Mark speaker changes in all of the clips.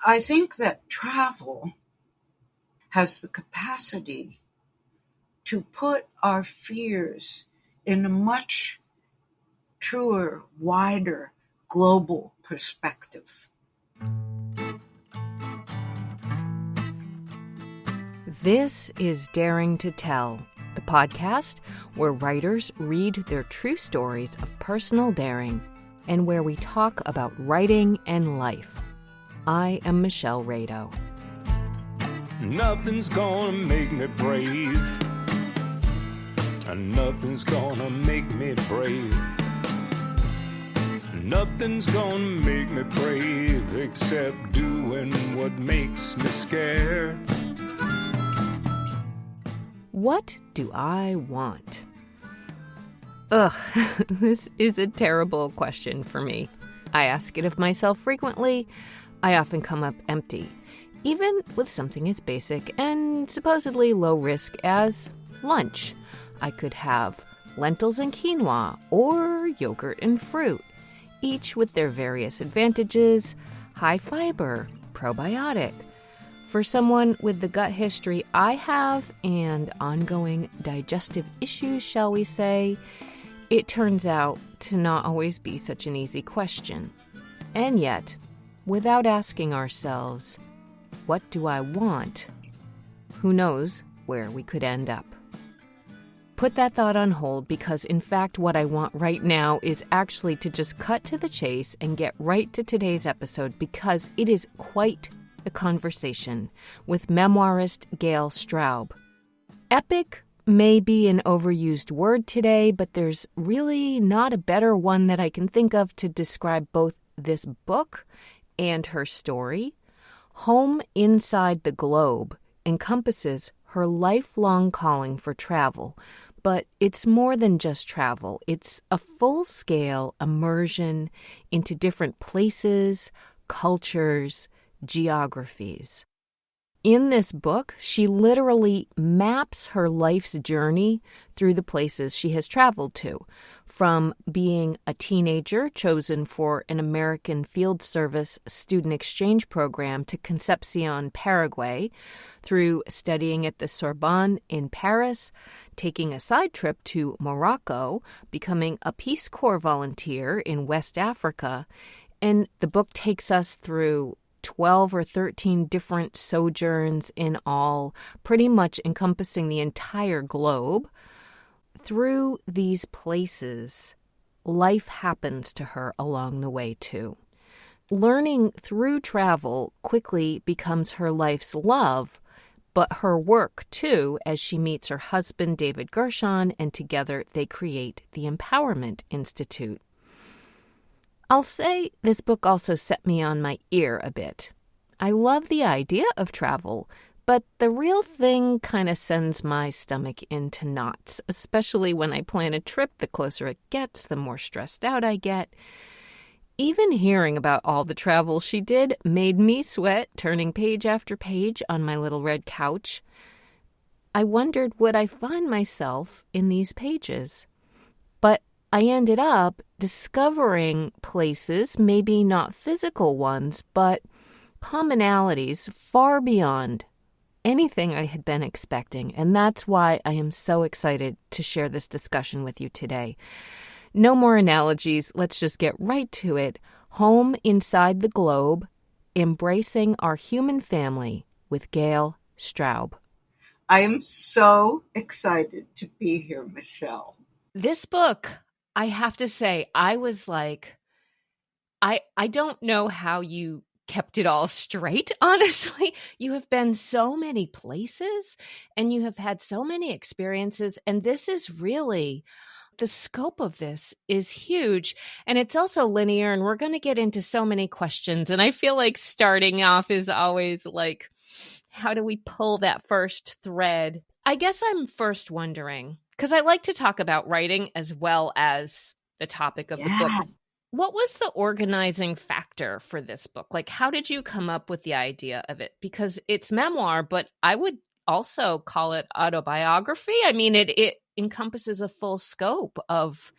Speaker 1: I think that travel has the capacity to put our fears in a much truer, wider, global perspective.
Speaker 2: This is Daring to Tell, the podcast where writers read their true stories of personal daring and where we talk about writing and life. I am Michelle Rado.
Speaker 3: Nothing's gonna make me brave. Nothing's gonna make me brave. Nothing's gonna make me brave except doing what makes me scared.
Speaker 2: What do I want? This is a terrible question for me. I ask it of myself frequently. I often come up empty, even with something as basic and supposedly low risk as lunch. I could have lentils and quinoa or yogurt and fruit, each with their various advantages, high fiber, probiotic. For someone with the gut history I have and ongoing digestive issues, shall we say, it turns out to not always be such an easy question. And yet, without asking ourselves, what do I want? Who knows where we could end up? Put that thought on hold because, in fact, what I want right now is actually to just cut to the chase and get right to today's episode because it is quite a conversation with memoirist Gail Straub. Epic may be an overused word today, but there's really not a better one that I can think of to describe both this book and her story. Home Inside the Globe encompasses her lifelong calling for travel, but it's more than just travel. It's a full-scale immersion into different places, cultures, geographies. In this book, she literally maps her life's journey through the places she has traveled to, from being a teenager chosen for an American Field Service student exchange program to Concepcion, Paraguay, through studying at the Sorbonne in Paris, taking a side trip to Morocco, becoming a Peace Corps volunteer in West Africa, and the book takes us through 12 or 13 different sojourns in all, pretty much encompassing the entire globe. Through these places, life happens to her along the way, too. Learning through travel quickly becomes her life's love, but her work, too, as she meets her husband, David Gershon, and together they create the Empowerment Institute. I'll say this book also set me on my ear a bit. I love the idea of travel, but the real thing kind of sends my stomach into knots, especially when I plan a trip. The closer it gets, the more stressed out I get. Even hearing about all the travel she did made me sweat, turning page after page on my little red couch. I wondered, would I find myself in these pages? But I ended up discovering places, maybe not physical ones, but commonalities far beyond anything I had been expecting. And that's why I am so excited to share this discussion with you today. No more analogies. Let's just get right to it. Home Inside the Globe, Embracing Our Human Family with Gail Straub.
Speaker 1: I am so excited to be here, Michelle.
Speaker 2: This book, I have to say, I was like, I don't know how you kept it all straight, honestly. You have been so many places and you have had so many experiences. And this is really, the scope of this is huge. And it's also linear. And we're going to get into so many questions. And I feel like starting off is always like, how do we pull that first thread? I guess I'm first wondering, because I like to talk about writing as well as the topic of the book. What was the organizing factor for this book? Like, how did you come up with the idea of it? Because it's memoir, but I would also call it autobiography. I mean, it encompasses a full scope of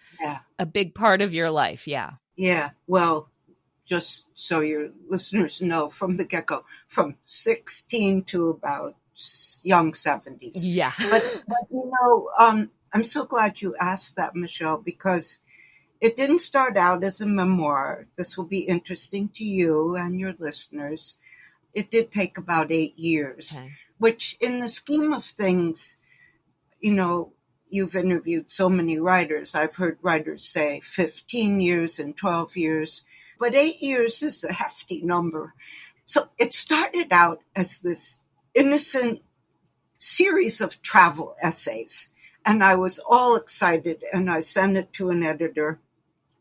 Speaker 2: a big part of your life. Yeah.
Speaker 1: Yeah. Well, just so your listeners know from the get-go, from 16 to about young 70s.
Speaker 2: Yeah.
Speaker 1: But I'm so glad you asked that, Michelle, because it didn't start out as a memoir. This will be interesting to you and your listeners. It did take about 8 years,
Speaker 2: Okay.
Speaker 1: which in the scheme of things, you've interviewed so many writers. I've heard writers say 15 years and 12 years, but 8 years is a hefty number. So it started out as this innocent series of travel essays, and I was all excited, and I sent it to an editor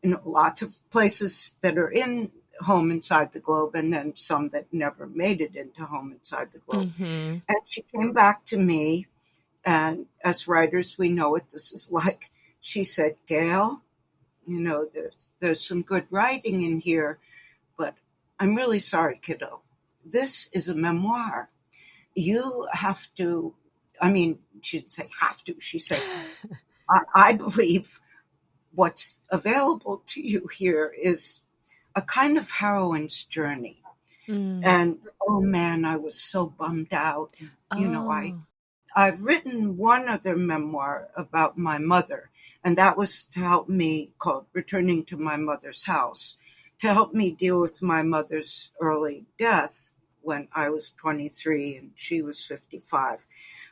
Speaker 1: in lots of places that are in Home Inside the Globe, and then some that never made it into Home Inside the Globe.
Speaker 2: Mm-hmm.
Speaker 1: And she came back to me, and as writers, we know what this is like. She said, Gail, there's some good writing in here, but I'm really sorry, kiddo. This is a memoir. You have to, she didn't say have to. She said, I believe what's available to you here is a kind of heroine's journey.
Speaker 2: Mm.
Speaker 1: And, oh man, I was so bummed out. I've written one other memoir about my mother, and that was to help me, called Returning to My Mother's House, to help me deal with my mother's early death when I was 23 and she was 55.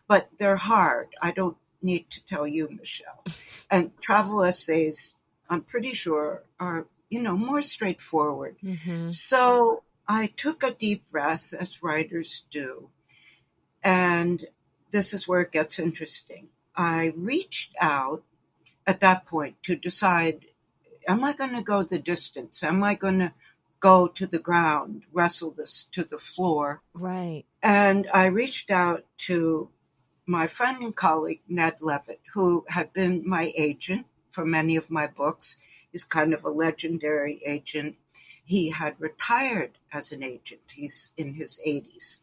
Speaker 1: But they're hard. I don't need to tell you, Michelle. And travel essays, I'm pretty sure, are, more straightforward.
Speaker 2: Mm-hmm.
Speaker 1: So I took a deep breath, as writers do, and this is where it gets interesting. I reached out at that point to decide, am I going to go the distance? Am I going to go to the ground, wrestle this to the floor?
Speaker 2: Right.
Speaker 1: And I reached out to my friend and colleague, Ned Levitt, who had been my agent for many of my books. He's kind of a legendary agent. He had retired as an agent. He's in his 80s.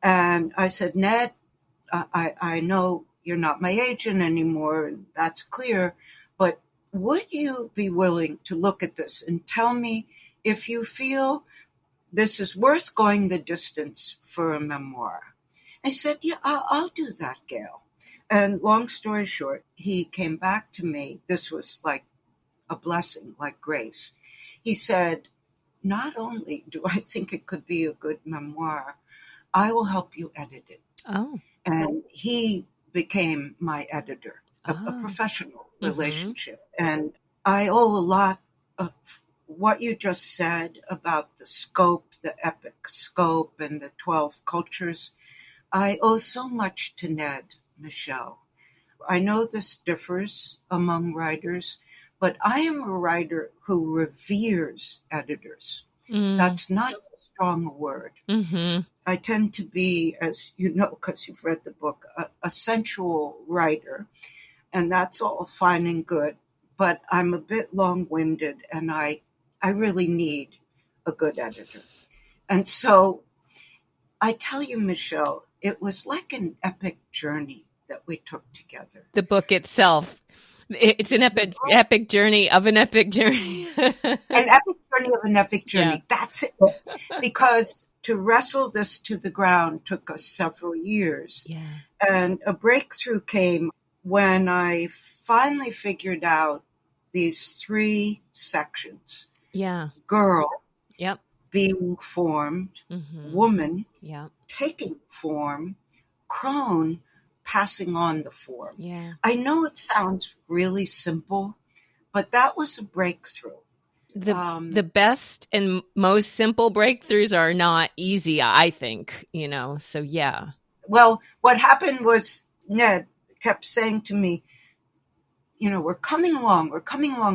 Speaker 1: And I said, Ned, I know you're not my agent anymore, and that's clear, but would you be willing to look at this and tell me if you feel this is worth going the distance for a memoir? I said, yeah, I'll do that, Gail. And long story short, he came back to me. This was like a blessing, like grace. He said, not only do I think it could be a good memoir, I will help you edit it.
Speaker 2: Oh.
Speaker 1: And he became my editor, a professional relationship. And I owe a lot of what you just said about the scope, the epic scope, and the 12 cultures. I owe so much to Ned, Michelle. I know this differs among writers, but I am a writer who reveres editors. That's not strong a word.
Speaker 2: Mm-hmm.
Speaker 1: I tend to be, as you know, because you've read the book, a sensual writer, and that's all fine and good, but I'm a bit long-winded, and I really need a good editor. And so I tell you, Michelle, it was like an epic journey that we took together.
Speaker 2: The book itself. It's an epic journey of an epic journey.
Speaker 1: An epic journey of an epic journey.
Speaker 2: Yeah.
Speaker 1: That's it. Because to wrestle this to the ground took us several years.
Speaker 2: Yeah.
Speaker 1: And a breakthrough came when I finally figured out these 3 sections.
Speaker 2: Yeah.
Speaker 1: Girl.
Speaker 2: Yep.
Speaker 1: Being formed.
Speaker 2: Mm-hmm.
Speaker 1: Woman.
Speaker 2: Yep.
Speaker 1: Taking form. Crone. Passing on the form.
Speaker 2: Yeah.
Speaker 1: I know it sounds really simple, but that was a breakthrough.
Speaker 2: The best and most simple breakthroughs are not easy, I think, so yeah.
Speaker 1: Well, what happened was Ned kept saying to me, we're coming along,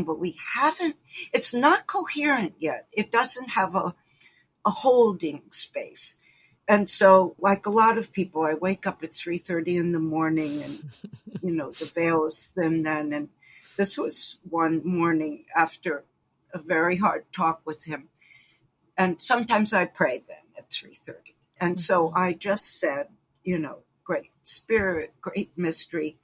Speaker 1: but we haven't, it's not coherent yet. It doesn't have a holding space. And so, like a lot of people, I wake up at 3:30 in the morning and, the veil is thin then. And this was one morning after a very hard talk with him. And sometimes I pray then at 3:30. And so I just said, great spirit, great mystery.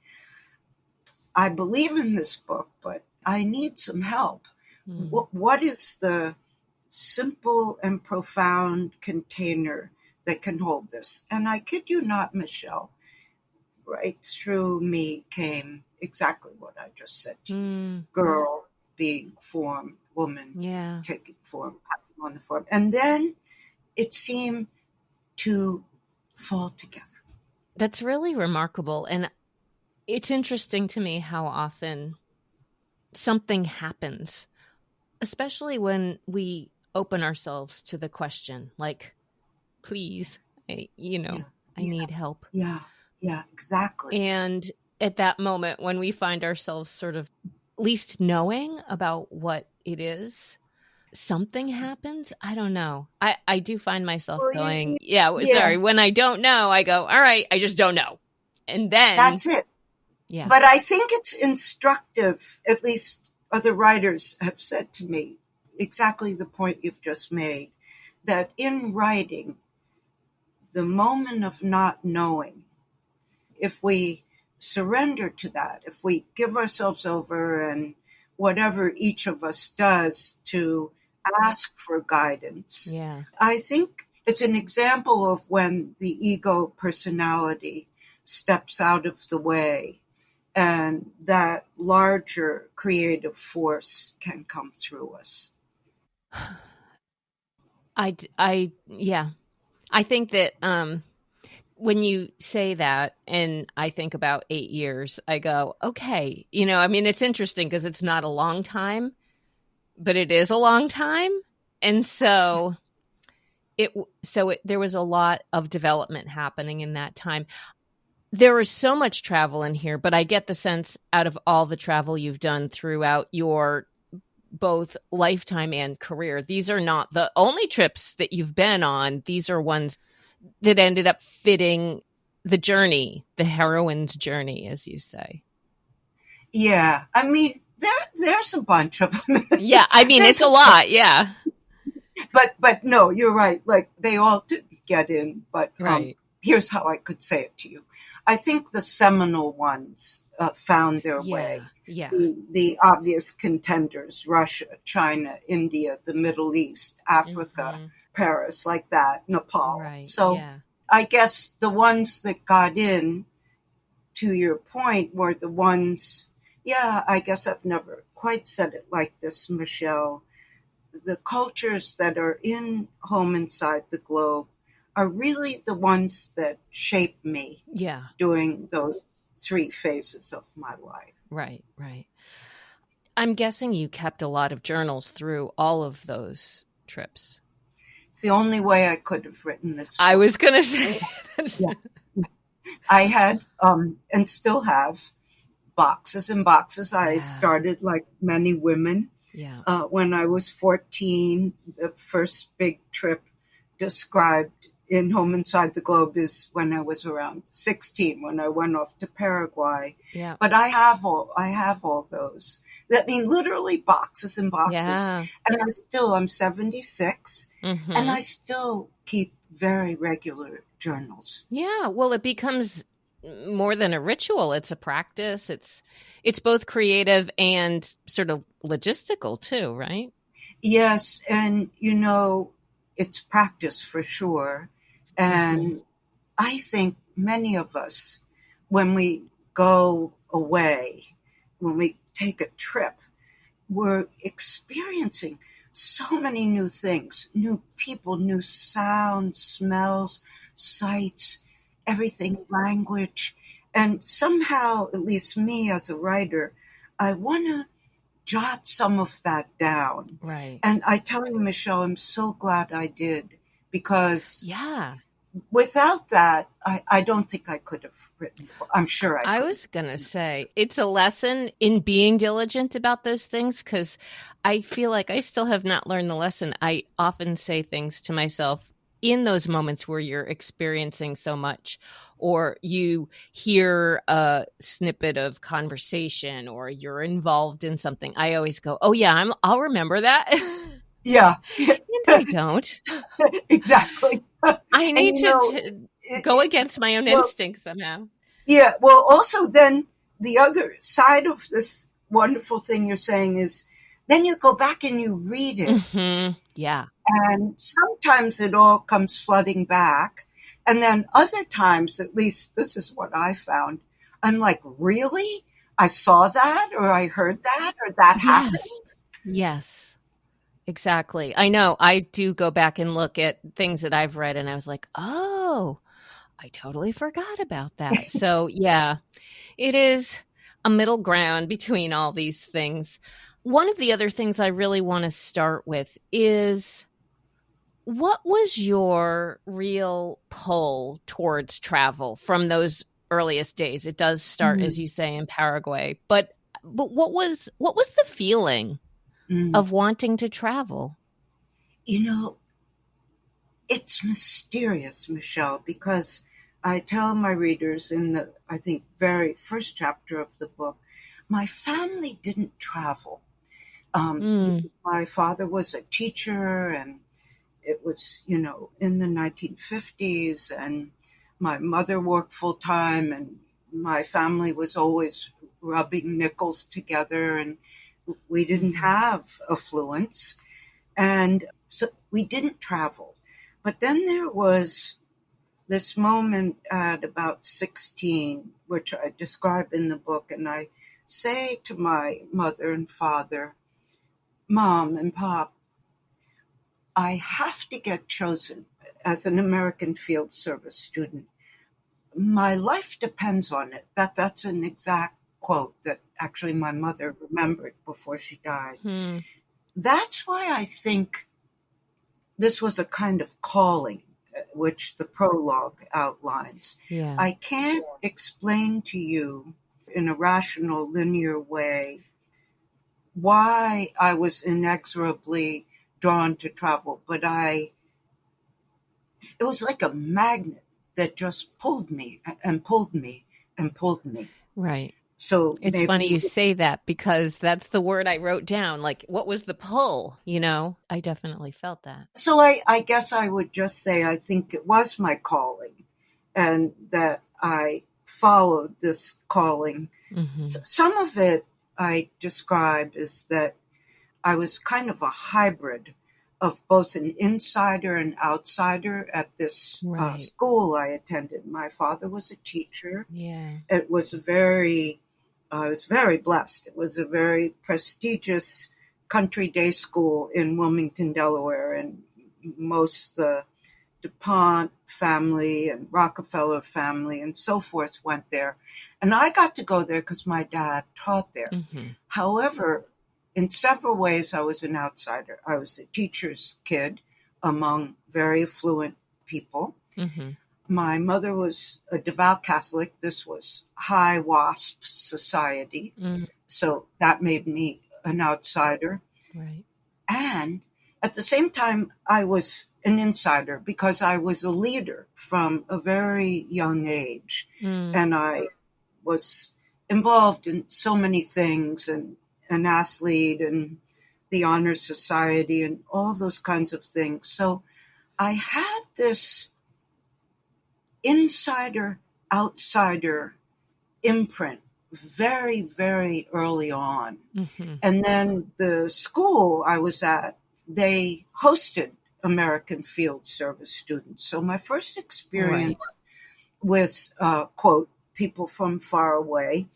Speaker 1: I believe in this book, but I need some help. What is the simple and profound container that can hold this. And I kid you not, Michelle, right through me came exactly what I just said to you. Girl being form, woman taking form, acting on the form. And then it seemed to fall together.
Speaker 2: That's really remarkable. And it's interesting to me how often something happens, especially when we open ourselves to the question, like, please, I need help.
Speaker 1: Yeah, exactly.
Speaker 2: And at that moment, when we find ourselves sort of least knowing about what it is, something happens. I don't know. I do find myself going, sorry. When I don't know, I go, all right, I just don't know. And then
Speaker 1: that's it.
Speaker 2: Yeah.
Speaker 1: But I think it's instructive, at least other writers have said to me, exactly the point you've just made, that in writing, the moment of not knowing, if we surrender to that, if we give ourselves over and whatever each of us does to ask for guidance, I think it's an example of when the ego personality steps out of the way and that larger creative force can come through us.
Speaker 2: I think that when you say that and I think about 8 years, I go, okay, it's interesting because it's not a long time, but it is a long time. And so there was a lot of development happening in that time. There was so much travel in here, but I get the sense out of all the travel you've done throughout your both lifetime and career, these are not the only trips that you've been on. These are ones that ended up fitting the journey, the heroine's journey, as you say.
Speaker 1: Yeah. I mean, there's a bunch of them.
Speaker 2: Yeah. I mean, it's a lot. Yeah.
Speaker 1: But no, you're right. Like they all didn't get in, but
Speaker 2: right.
Speaker 1: Here's how I could say it to you. I think the seminal ones found their way.
Speaker 2: Yeah.
Speaker 1: The obvious contenders, Russia, China, India, the Middle East, Africa, Paris, like that, Nepal.
Speaker 2: Right.
Speaker 1: So I guess the ones that got in, to your point, were the ones, I guess I've never quite said it like this, Michelle. The cultures that are in Home Inside the Globe are really the ones that shape me during those 3 phases of my life.
Speaker 2: Right. I'm guessing you kept a lot of journals through all of those trips.
Speaker 1: It's the only way I could have written this book.
Speaker 2: I was going to say.
Speaker 1: I had, and still have, boxes and boxes. I started like many women. When I was 14, the first big trip described in Home Inside the Globe is when I was around 16, when I went off to Paraguay.
Speaker 2: Yeah.
Speaker 1: But I have all those. That mean literally boxes and boxes.
Speaker 2: Yeah.
Speaker 1: And I'm 76, and I still keep very regular journals.
Speaker 2: Yeah. Well, it becomes more than a ritual. It's a practice. It's both creative and sort of logistical too, right?
Speaker 1: Yes. And, it's practice for sure. And I think many of us, when we go away, when we take a trip, we're experiencing so many new things, new people, new sounds, smells, sights, everything, language. And somehow, at least me as a writer, I want to jot some of that down.
Speaker 2: Right.
Speaker 1: And I tell you, Michelle, I'm so glad I did, because without that, I don't think I could have written. I'm sure I could.
Speaker 2: I was going to say, it's a lesson in being diligent about those things, because I feel like I still have not learned the lesson. I often say things to myself in those moments where you're experiencing so much, or you hear a snippet of conversation, or you're involved in something. I always go, oh yeah, I'll remember that.
Speaker 1: Yeah.
Speaker 2: And I don't.
Speaker 1: Exactly.
Speaker 2: I need to go against my own instincts somehow.
Speaker 1: Yeah. Well, also then the other side of this wonderful thing you're saying is then you go back and you read it.
Speaker 2: Yeah.
Speaker 1: And sometimes it all comes flooding back. And then other times, at least this is what I found, I'm like, really? I saw that, or I heard that, or that happened?
Speaker 2: Yes. Yes. Exactly. I know. I do go back and look at things that I've read and I was like, oh, I totally forgot about that. So, yeah, it is a middle ground between all these things. One of the other things I really want to start with is what was your real pull towards travel from those earliest days? It does start, as
Speaker 1: Mm,
Speaker 2: you say, in Paraguay, but what was the feeling
Speaker 1: mm.
Speaker 2: of wanting to travel?
Speaker 1: You know, it's mysterious, Michelle, because I tell my readers in the, I think, very first chapter of the book, my family didn't travel. Um,
Speaker 2: Mm,
Speaker 1: my father was a teacher, and it was, in the 1950s, and my mother worked full time, and my family was always rubbing nickels together, and we didn't
Speaker 2: mhm.
Speaker 1: have affluence. And so we didn't travel. But then there was this moment at about 16, which I describe in the book, and I say to my mother and father, Mom and Pop, I have to get chosen as an American Field Service student. My life depends on it. That's an exact quote that actually my mother remembered before she died.
Speaker 2: Hmm.
Speaker 1: That's why I think this was a kind of calling, which the prologue outlines.
Speaker 2: Yeah.
Speaker 1: I can't explain to you in a rational, linear way why I was inexorably drawn to travel, but it was like a magnet that just pulled me and pulled me and pulled me.
Speaker 2: Right.
Speaker 1: So
Speaker 2: It's funny
Speaker 1: maybe,
Speaker 2: you say that because that's the word I wrote down. Like, what was the pull? I definitely felt that.
Speaker 1: so I guess I would just say I think it was my calling, and that I followed this calling.
Speaker 2: Hmm.
Speaker 1: Some of it I describe as that I was kind of a hybrid of both an insider and outsider at this
Speaker 2: Right.
Speaker 1: school I attended. My father was a teacher.
Speaker 2: Yeah.
Speaker 1: It was I was very blessed. It was a very prestigious country day school in Wilmington, Delaware, and most the DuPont family and Rockefeller family and so forth went there. And I got to go there because my dad taught there.
Speaker 2: Hmm.
Speaker 1: However, in several ways, I was an outsider. I was a teacher's kid among very affluent people.
Speaker 2: Hmm.
Speaker 1: My mother was a devout Catholic. This was high WASP society.
Speaker 2: Mm.
Speaker 1: So that made me an outsider.
Speaker 2: Right.
Speaker 1: And at the same time, I was an insider because I was a leader from a very young age.
Speaker 2: Mm.
Speaker 1: And I was involved in so many things, and an athlete and the honor society and all those kinds of things. So I had this insider outsider imprint very, very early on.
Speaker 2: Hmm.
Speaker 1: And then the school I was at, they hosted American Field Service students. So my first
Speaker 2: Right.
Speaker 1: experience with, quote, people from far away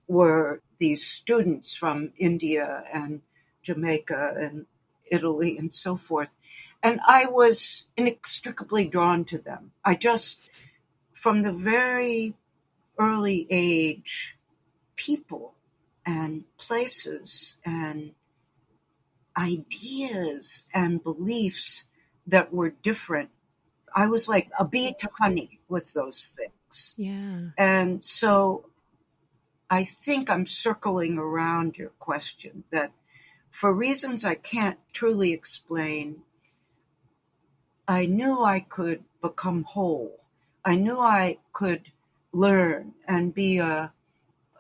Speaker 1: were these students from India and Jamaica and Italy and so forth. And I was inextricably drawn to them. I just, from the very early age, people and places and ideas and beliefs that were different. I was like a bee to honey with those things.
Speaker 2: Yeah.
Speaker 1: And so I think I'm circling around your question that for reasons I can't truly explain, I knew I could become whole. I knew I could learn and be a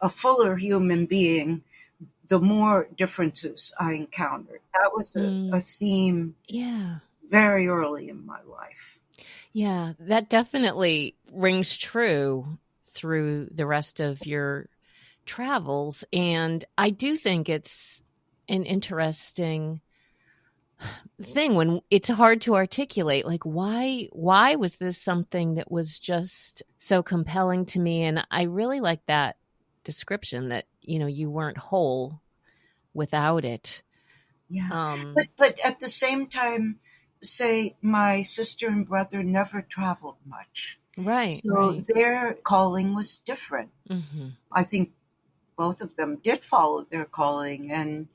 Speaker 1: fuller human being the more differences I encountered. That was a
Speaker 2: Mm.
Speaker 1: theme
Speaker 2: Yeah.
Speaker 1: very early in my life.
Speaker 2: Yeah. That definitely rings true through the rest of your travels. And I do think it's an interesting thing when it's hard to articulate, like, why was this something that was just so compelling to me? And I really like that description that, you weren't whole without it.
Speaker 1: Yeah. But at the same time, say my sister and brother never traveled much.
Speaker 2: Right.
Speaker 1: So their calling was different.
Speaker 2: Mm-hmm.
Speaker 1: I think both of them did follow their calling. And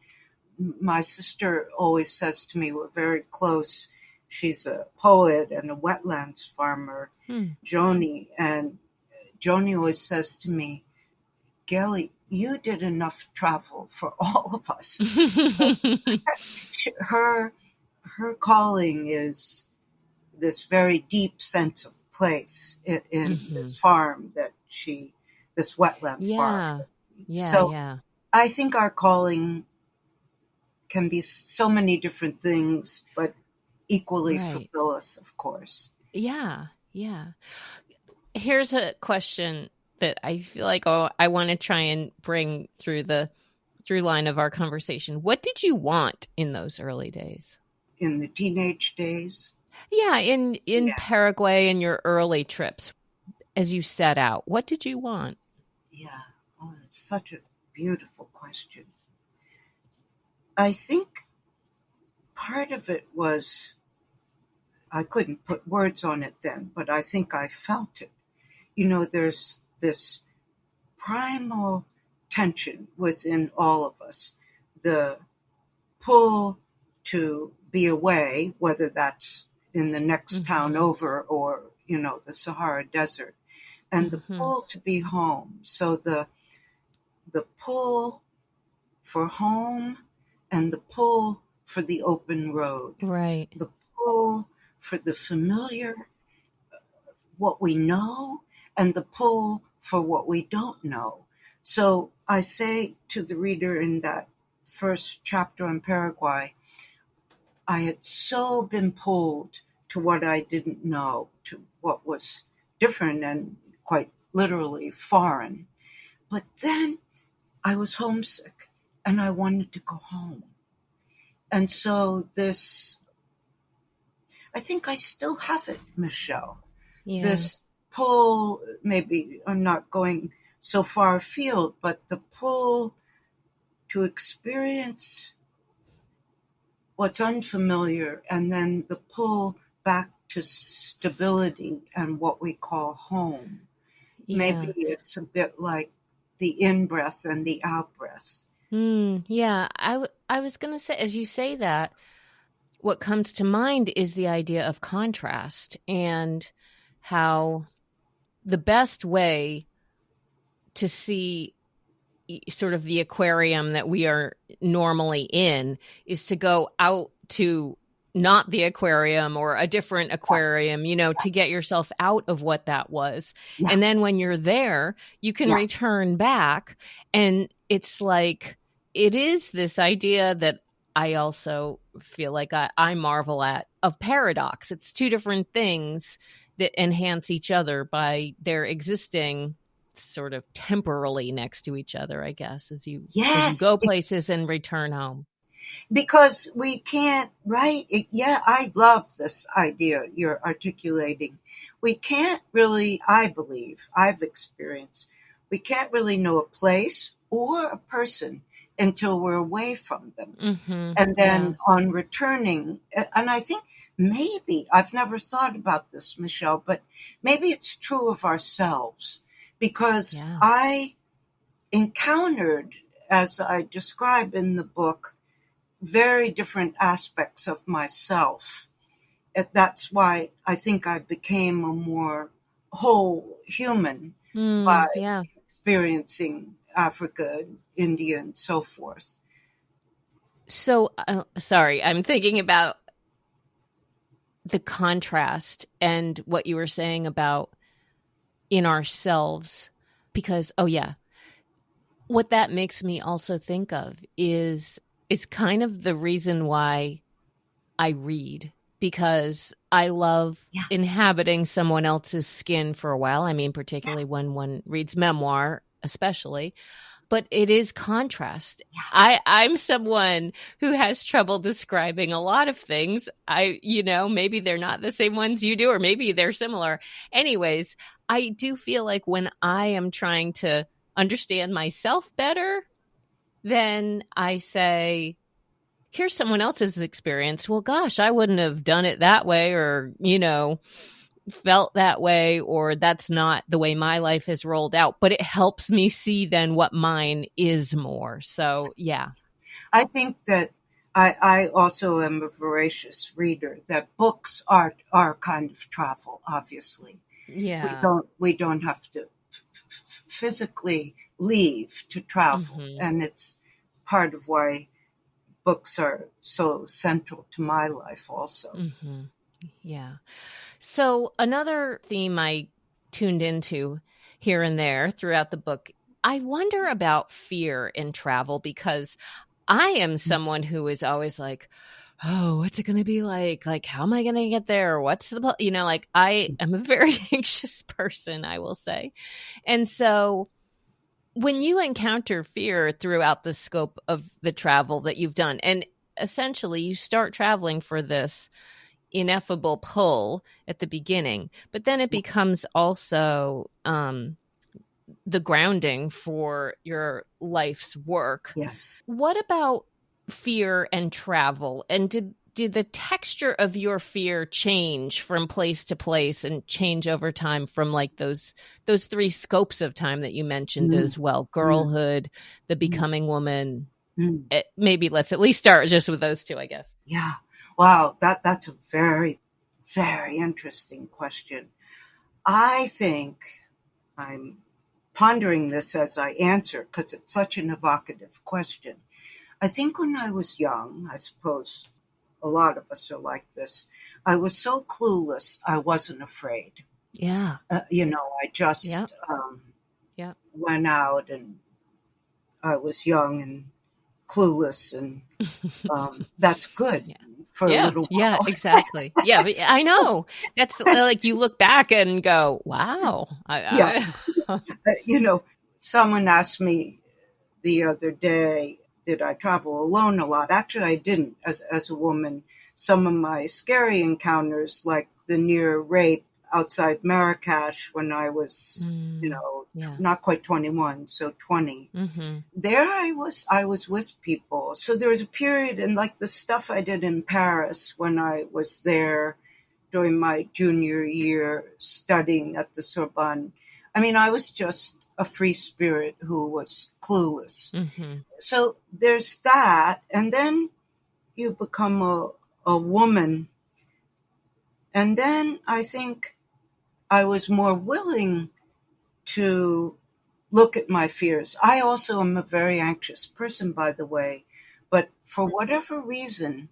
Speaker 1: my sister always says to me, we're very close. She's a poet and a wetlands farmer, Joni. And Joni always says to me, Gail, you did enough travel for all of us. Her calling is this very deep sense of place in this farm this wetland farm. So I think our calling can be so many different things, but equally fulfill us, of course.
Speaker 2: Yeah. Here's a question that I feel like I want to try and bring through the through line of our conversation. What did you want in those early days?
Speaker 1: In the teenage days?
Speaker 2: Yeah, in Paraguay and your early trips, as you set out, what did you want?
Speaker 1: Yeah, it's such a beautiful question. I think part of it was, I couldn't put words on it then, but I think I felt it. There's this primal tension within all of us, the pull to be away, whether that's in the next town over or, the Sahara Desert, and the pull to be home. So the pull for home and the pull for the open road.
Speaker 2: Right.
Speaker 1: The pull for the familiar, what we know, and the pull for what we don't know. So I say to the reader in that first chapter on Paraguay, I had so been pulled to what I didn't know, to what was different and quite literally foreign. But then I was homesick and I wanted to go home. And so I think I still have it, Michelle.
Speaker 2: Yeah.
Speaker 1: This pull, maybe I'm not going so far afield, but the pull to experience what's unfamiliar, and then the pull back to stability and what we call home. Yeah. Maybe it's a bit like the in-breath and the out-breath.
Speaker 2: Yeah, I was going to say, as you say that, what comes to mind is the idea of contrast and how the best way to see sort of the aquarium that we are normally in is to go out to not the aquarium or a different aquarium, to get yourself out of what that was. Yeah. And then when you're there, you can return back. And it's like, it is this idea that I also feel like I marvel at, of paradox. It's two different things that enhance each other by their existing sort of temporally next to each other, I guess, as you go places and return home.
Speaker 1: Because we can't, right? I love this idea you're articulating. We can't really, I believe, I've experienced, we can't really know a place or a person until we're away from them. And then on returning, and I think maybe, I've never thought about this, Michelle, but maybe it's true of ourselves, because I encountered, as I describe in the book, very different aspects of myself. That's why I think I became a more whole human by experiencing Africa, India, and so forth.
Speaker 2: So, sorry, I'm thinking about the contrast and what you were saying about in ourselves, because, what that makes me also think of is it's kind of the reason why I read, because I love inhabiting someone else's skin for a while. I mean, particularly when one reads memoir, especially. but it is contrast. I'm someone who has trouble describing a lot of things. Maybe they're not the same ones you do, or maybe they're similar. Anyways, I do feel like when I am trying to understand myself better, then I say, here's someone else's experience. Well, gosh, I wouldn't have done it that way, or, felt that way, or that's not the way my life has rolled out. But it helps me see then what mine is more. So, yeah.
Speaker 1: I think that I also am a voracious reader, that books are kind of travel, obviously.
Speaker 2: Yeah.
Speaker 1: We don't have to physically leave to travel.
Speaker 2: Mm-hmm.
Speaker 1: And it's part of why books are so central to my life also.
Speaker 2: Mm-hmm. Yeah. So another theme I tuned into here and there throughout the book, I wonder about fear in travel, because I am someone who is always like, oh, what's it going to be like? Like, how am I going to get there? What's the, I am a very anxious person, I will say. And so when you encounter fear throughout the scope of the travel that you've done, and essentially you start traveling for this ineffable pull at the beginning, but then it becomes also the grounding for your life's work.
Speaker 1: Yes.
Speaker 2: What about fear and travel? And did the texture of your fear change from place to place and change over time from like those three scopes of time that you mentioned as well? Girlhood, the becoming woman. Maybe let's at least start just with those two, I guess.
Speaker 1: Yeah. Wow. That's a very, very interesting question. I think I'm pondering this as I answer, because it's such an evocative question. I think when I was young, I suppose a lot of us are like this, I was so clueless, I wasn't afraid.
Speaker 2: Yeah.
Speaker 1: I just went out, and I was young and clueless, and that's good for a little while.
Speaker 2: Yeah, exactly. Yeah, but I know. That's like you look back and go, wow.
Speaker 1: Someone asked me the other day, did I travel alone a lot? Actually, I didn't. As a woman, some of my scary encounters, like the near rape outside Marrakesh when I was, not quite 21, so 20.
Speaker 2: Mm-hmm.
Speaker 1: There I was with people. So there was a period, and like the stuff I did in Paris when I was there during my junior year studying at the Sorbonne. I mean, I was just a free spirit who was clueless.
Speaker 2: Mm-hmm.
Speaker 1: So there's that. And then you become a woman. And then I think I was more willing to look at my fears. I also am a very anxious person, by the way. But for whatever reason,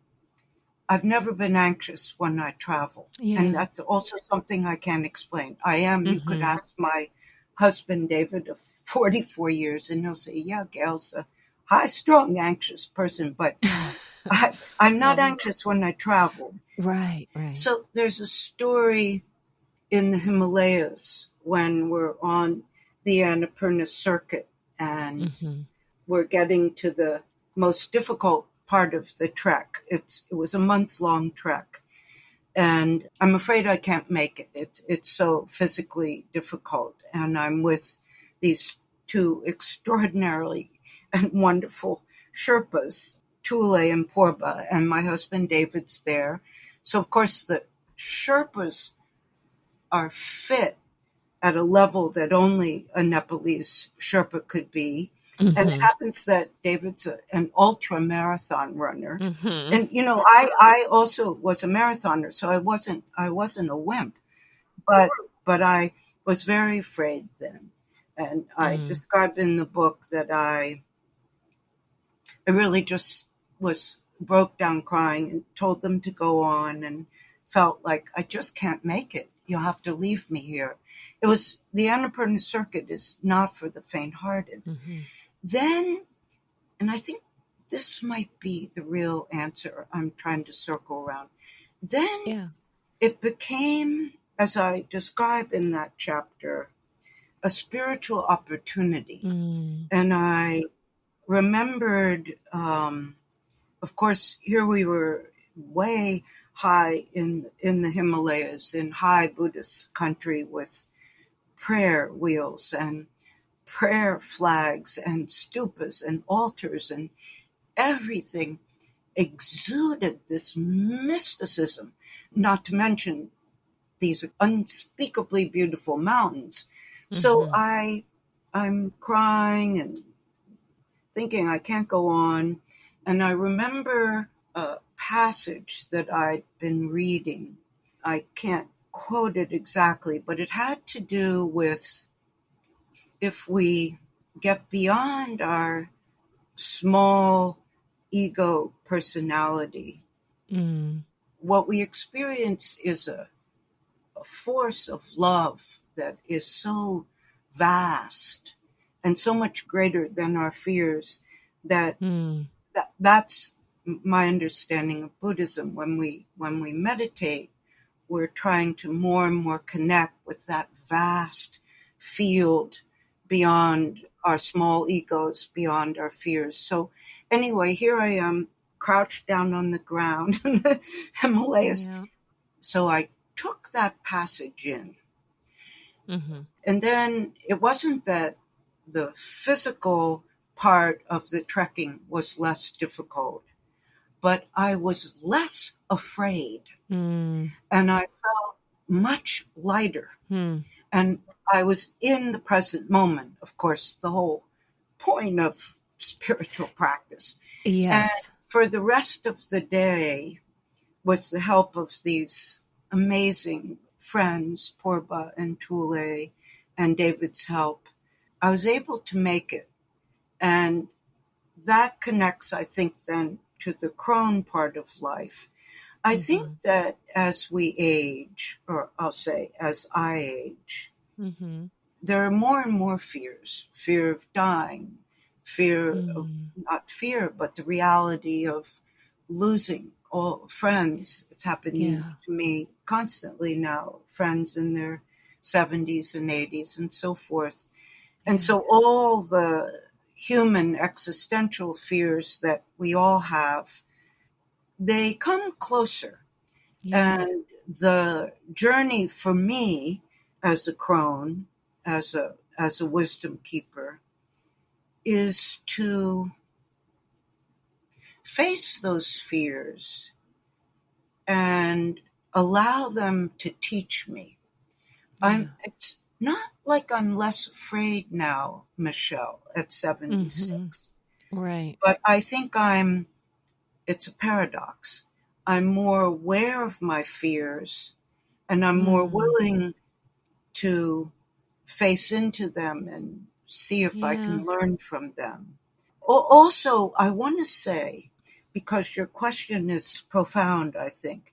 Speaker 1: I've never been anxious when I travel.
Speaker 2: Yeah.
Speaker 1: And that's also something I can't explain. I am, you could ask my husband, David, of 44 years, and he'll say, yeah, Gail's a high-strung, anxious person, but I'm not anxious when I travel.
Speaker 2: Right.
Speaker 1: So there's a story in the Himalayas when we're on the Annapurna circuit, and we're getting to the most difficult part of the trek. It was a month-long trek, and I'm afraid I can't make it. It's so physically difficult, and I'm with these two extraordinarily and wonderful Sherpas, Tule and Purba, and my husband David's there. So, of course, the Sherpas are fit at a level that only a Nepalese Sherpa could be. And it happens that David's an ultra marathon runner. And, I also was a marathoner, so I wasn't a wimp, but I was very afraid then. And I described in the book that I really just broke down crying and told them to go on, and felt like I just can't make it. You'll have to leave me here. It was the Annapurna circuit is not for the faint-hearted. Then, and I think this might be the real answer I'm trying to circle around. Then it became, as I describe in that chapter, a spiritual opportunity.
Speaker 2: Mm.
Speaker 1: And I remembered, of course, here we were way high in the Himalayas, in high Buddhist country, with prayer wheels and prayer flags and stupas and altars, and everything exuded this mysticism, not to mention these unspeakably beautiful mountains. So I'm crying and thinking I can't go on. And I remember a passage that I'd been reading. I can't quote it exactly, but it had to do with, if we get beyond our small ego personality, what we experience is a force of love that is so vast and so much greater than our fears, that that's my understanding of Buddhism. When we meditate, we're trying to more and more connect with that vast field beyond our small egos, beyond our fears. So anyway, here I am, crouched down on the ground in the Himalayas.
Speaker 2: Yeah.
Speaker 1: So I took that passage in.
Speaker 2: Mm-hmm.
Speaker 1: And then it wasn't that the physical part of the trekking was less difficult, but I was less afraid. And I felt much lighter. And I was in the present moment, of course, the whole point of spiritual practice.
Speaker 2: Yes.
Speaker 1: And for the rest of the day, with the help of these amazing friends, Purba and Tule, and David's help, I was able to make it. And that connects, I think, then to the crone part of life. I think that as we age, or I'll say as I age, there are more and more fears. Fear of dying, fear of, not fear, but the reality of losing all friends. It's happening to me constantly now, friends in their 70s and 80s and so forth. And so all the human existential fears that we all have, they come closer. And the journey for me as a crone, as a wisdom keeper, is to face those fears and allow them to teach me. It's not like I'm less afraid now, Michelle, at 76.
Speaker 2: Right.
Speaker 1: But I think it's a paradox. I'm more aware of my fears, and I'm more willing to face into them and see if I can learn from them. Also, I want to say, because your question is profound, I think,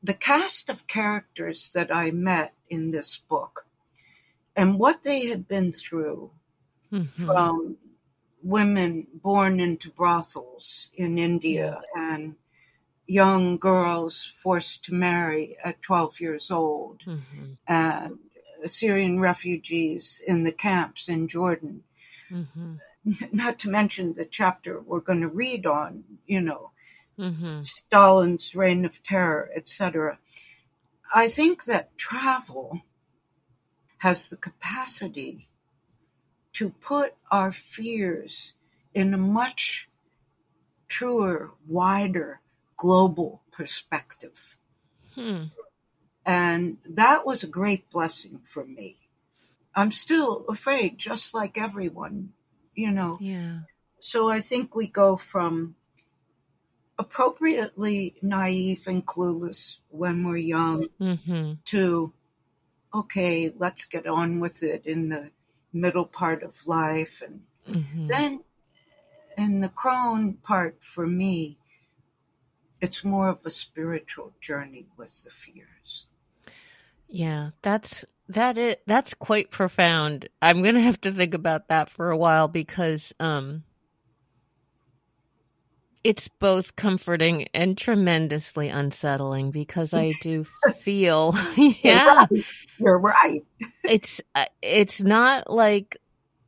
Speaker 1: the cast of characters that I met in this book and what they had been through, from women born into brothels in India and young girls forced to marry at 12 years old, and Syrian refugees in the camps in Jordan. Not to mention the chapter we're going to read on, Stalin's reign of terror, etc. I think that travel has the capacity to put our fears in a much truer, wider, global perspective. And that was a great blessing for me. I'm still afraid, just like everyone, So I think we go from appropriately naive and clueless when we're young to, okay, let's get on with it in the middle part of life. And then in the crone part, for me, it's more of a spiritual journey with the fears.
Speaker 2: Yeah, that's quite profound. I'm going to have to think about that for a while, because It's both comforting and tremendously unsettling because I do feel,
Speaker 1: You're
Speaker 2: yeah,
Speaker 1: right. You're right.
Speaker 2: it's not like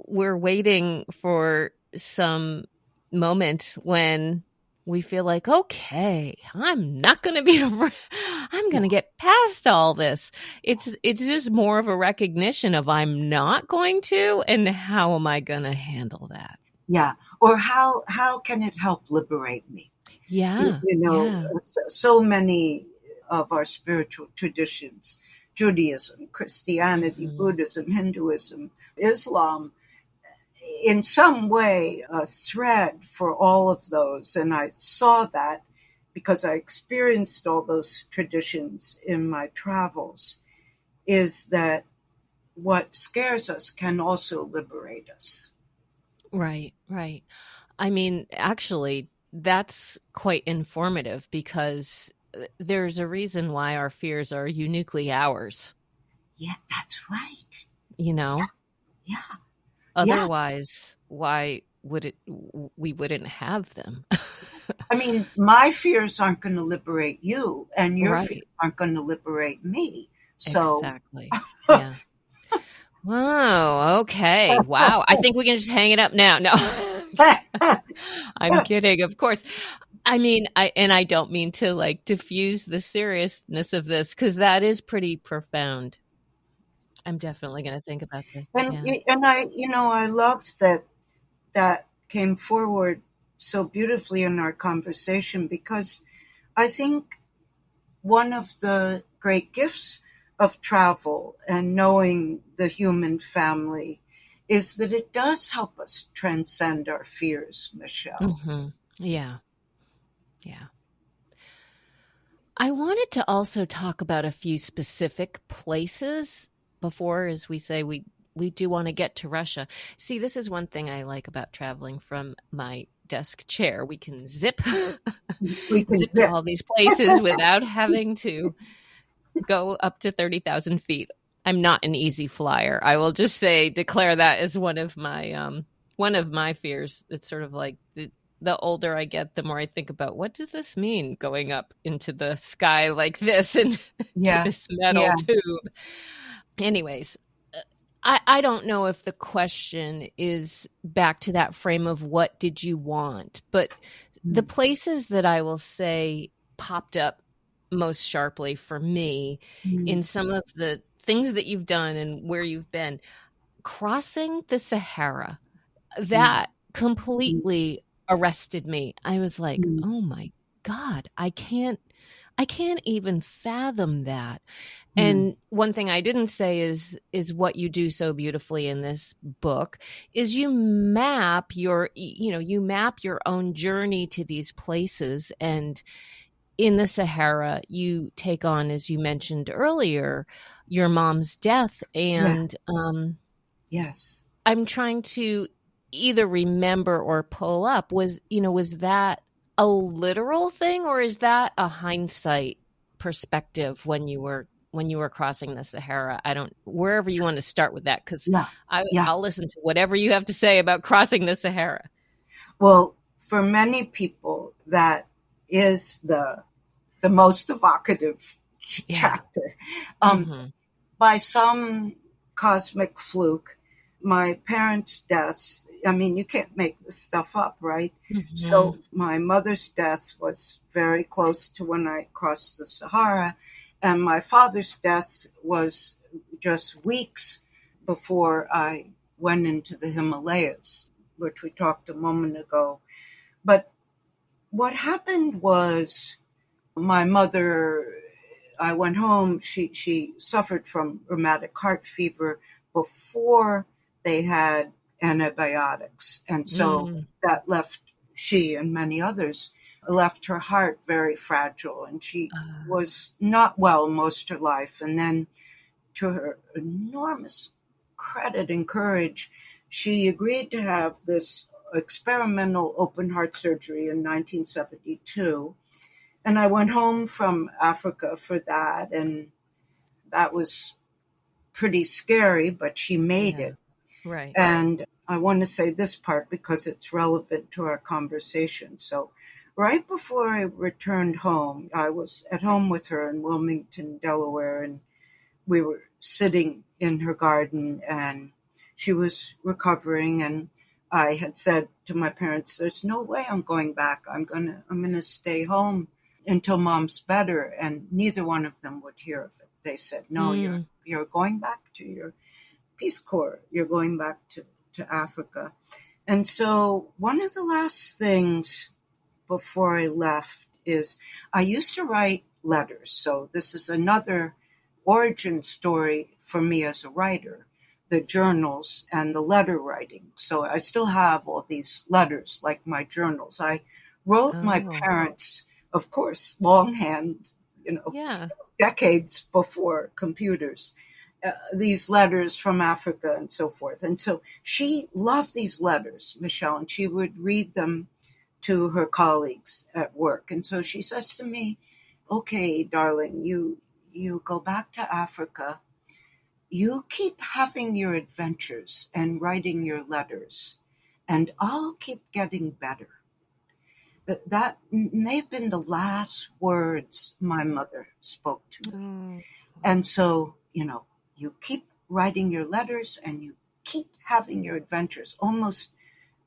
Speaker 2: we're waiting for some moment when we feel like, okay, I'm not going to be, I'm going to get past all this. It's just more of a recognition of I'm not going to, and how am I going to handle that?
Speaker 1: Yeah. Or how can it help liberate me?
Speaker 2: Yeah,
Speaker 1: You know,
Speaker 2: yeah.
Speaker 1: so many of our spiritual traditions, Judaism, Christianity,
Speaker 2: Mhm.
Speaker 1: Buddhism, Hinduism, Islam, in some way a thread for all of those. And I saw that because I experienced all those traditions in my travels, is that what scares us can also liberate us.
Speaker 2: Right, right. I mean, actually, that's quite informative because there's a reason why our fears are uniquely ours,
Speaker 1: Yeah, that's right.
Speaker 2: you know?
Speaker 1: Yeah, yeah.
Speaker 2: Otherwise, why would we wouldn't have them?
Speaker 1: I mean, my fears aren't going to liberate you, and your fears
Speaker 2: Right.
Speaker 1: aren't going to liberate me. So,
Speaker 2: Exactly. Yeah. Wow. Okay. Wow. I think we can just hang it up now. No. I'm kidding, of course. I mean, I don't mean to like diffuse the seriousness of this because that is pretty profound. I'm definitely going to think about this. Yeah.
Speaker 1: and I loved that that came forward so beautifully in our conversation, because I think one of the great gifts of travel and knowing the human family is that it does help us transcend our fears, Michelle.
Speaker 2: Yeah. Yeah. I wanted to also talk about a few specific places before, as we say, we do want to get to Russia. See, this is one thing I like about traveling from my desk chair. We can zip
Speaker 1: We can
Speaker 2: zip to all these places without having to go up to 30,000 feet. I'm not an easy flyer. I will just say, declare that as one of my fears. It's sort of like the older I get, the more I think about what does this mean going up into the sky like this and to
Speaker 1: Yeah,
Speaker 2: this metal
Speaker 1: yeah.
Speaker 2: tube. Anyways, I don't know if the question is back to that frame of what did you want, but the places that I will say popped up most sharply for me
Speaker 1: Mm,
Speaker 2: in some of the things that you've done and where you've been, crossing the Sahara,
Speaker 1: mm,
Speaker 2: that completely arrested me. I was like,
Speaker 1: mm,
Speaker 2: "Oh my God, I can't even fathom that."
Speaker 1: mm.
Speaker 2: And one thing I didn't say is what you do so beautifully in this book is you map you map your own journey to these places, and in the Sahara you take on, as you mentioned earlier, your mom's death,
Speaker 1: Yeah,
Speaker 2: and
Speaker 1: yes.
Speaker 2: I'm trying to either remember or pull up, was that a literal thing, or is that a hindsight perspective when you were crossing the Sahara? I don't, wherever you want to start with that, because
Speaker 1: Yeah, yeah.
Speaker 2: I'll listen to whatever you have to say about crossing the Sahara.
Speaker 1: Well, for many people, that is the most evocative
Speaker 2: Yeah.
Speaker 1: chapter.
Speaker 2: Mm-hmm.
Speaker 1: By some cosmic fluke, my parents' deaths, I mean, you can't make this stuff up, right?
Speaker 2: Mm-hmm.
Speaker 1: So my mother's death was very close to when I crossed the Sahara, and my father's death was just weeks before I went into the Himalayas, which we talked a moment ago. But what happened was my mother, I went home. She suffered from rheumatic heart fever before they had antibiotics, and so
Speaker 2: Mm.
Speaker 1: that left she and many others left her heart very fragile, and she
Speaker 2: Uh,
Speaker 1: was not well most of her life. And then, to her enormous credit and courage, she agreed to have this experimental open heart surgery in 1972. And I went home from Africa for that, and that was pretty scary, but she made
Speaker 2: yeah.
Speaker 1: it.
Speaker 2: Right.
Speaker 1: And I want to say this part because it's relevant to our conversation. So right before I returned home, I was at home with her in Wilmington, Delaware, and we were sitting in her garden, and she was recovering, and I had said to my parents, there's no way I'm going back. I'm gonna stay home until Mom's better. And neither one of them would hear of it. They said, no, you're going back to your Peace Corps. You're going back to Africa. And so one of the last things before I left is I used to write letters. So this is another origin story for me as a writer, the journals and the letter writing. So I still have all these letters, like my journals. I wrote my parents, of course, longhand, decades before computers, these letters from Africa and so forth. And so she loved these letters, Michelle, and she would read them to her colleagues at work. And so she says to me, okay, darling, you go back to Africa. You keep having your adventures and writing your letters, and I'll keep getting better. That may have been the last words my mother spoke to me. And so, you keep writing your letters and you keep having your adventures, almost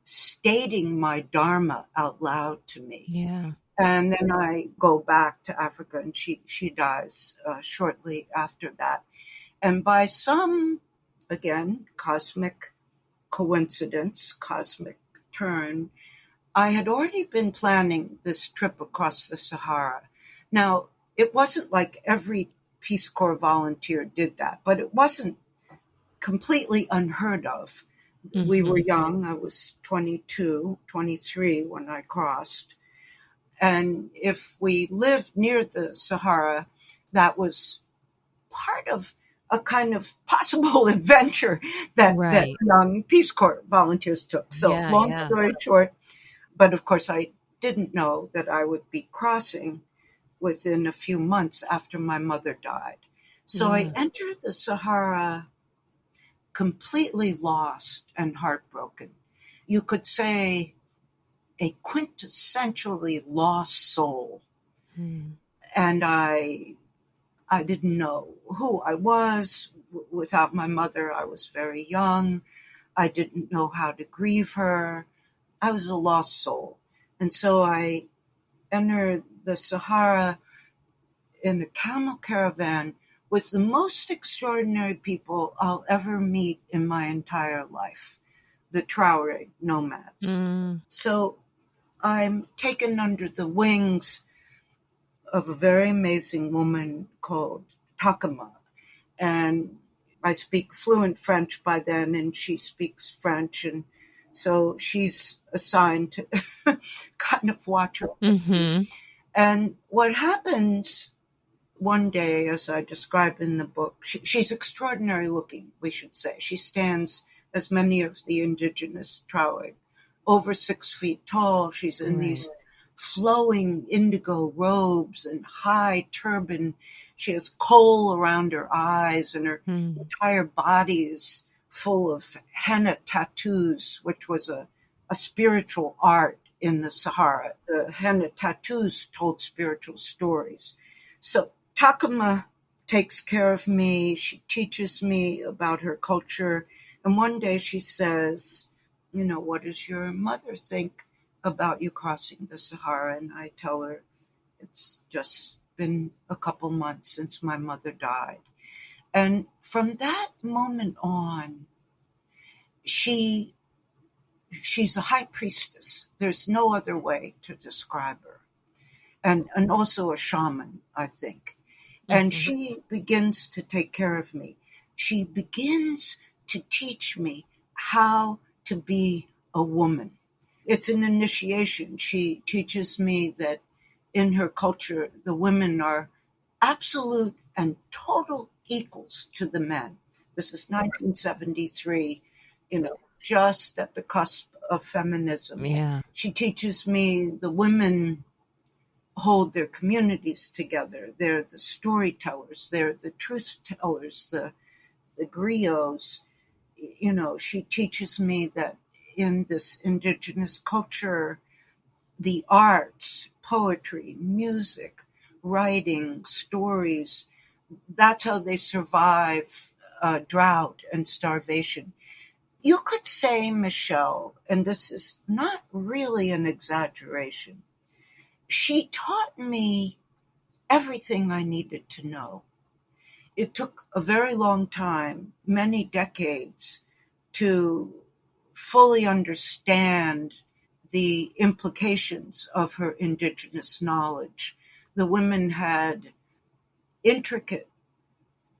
Speaker 1: stating my dharma out loud to me.
Speaker 2: Yeah.
Speaker 1: And then I go back to Africa, and she dies shortly after that. And by some, again, cosmic coincidence, cosmic turn, I had already been planning this trip across the Sahara. Now, it wasn't like every Peace Corps volunteer did that, but it wasn't completely unheard of. Mm-hmm. We were young. I was 22, 23 when I crossed. And if we lived near the Sahara, that was part of a kind of possible adventure that young Peace Corps volunteers took. So long story short, but of course I didn't know that I would be crossing within a few months after my mother died. So I entered the Sahara completely lost and heartbroken. You could say a quintessentially lost soul. And I didn't know who I was. Without my mother, I was very young. I didn't know how to grieve her. I was a lost soul. And so I entered the Sahara in a camel caravan with the most extraordinary people I'll ever meet in my entire life, the Traore nomads. So I'm taken under the wings of a very amazing woman called Takama. And I speak fluent French by then, and she speaks French. And so she's assigned to kind of watch her. Mm-hmm. And what happens one day, as I describe in the book, she's extraordinary looking, we should say. She stands, as many of the indigenous Traore, over 6 feet tall. She's in these flowing indigo robes and high turban. She has kohl around her eyes, and her entire body is full of henna tattoos, which was a spiritual art in the Sahara. The henna tattoos told spiritual stories. So Takama takes care of me. She teaches me about her culture. And one day she says, what does your mother think about you crossing the Sahara? And I tell her, it's just been a couple months since my mother died. And from that moment on, she's a high priestess. There's no other way to describe her. And also a shaman, I think. And she begins to take care of me. She begins to teach me how to be a woman. It's an initiation. She teaches me that in her culture, the women are absolute and total equals to the men. This is 1973, just at the cusp of feminism. Yeah. She teaches me the women hold their communities together. They're the storytellers. They're the truth tellers, the griots. She teaches me that in this indigenous culture, the arts, poetry, music, writing, stories, that's how they survive drought and starvation. You could say, Michelle, and this is not really an exaggeration, she taught me everything I needed to know. It took a very long time, many decades, to fully understand the implications of her indigenous knowledge. The women had intricate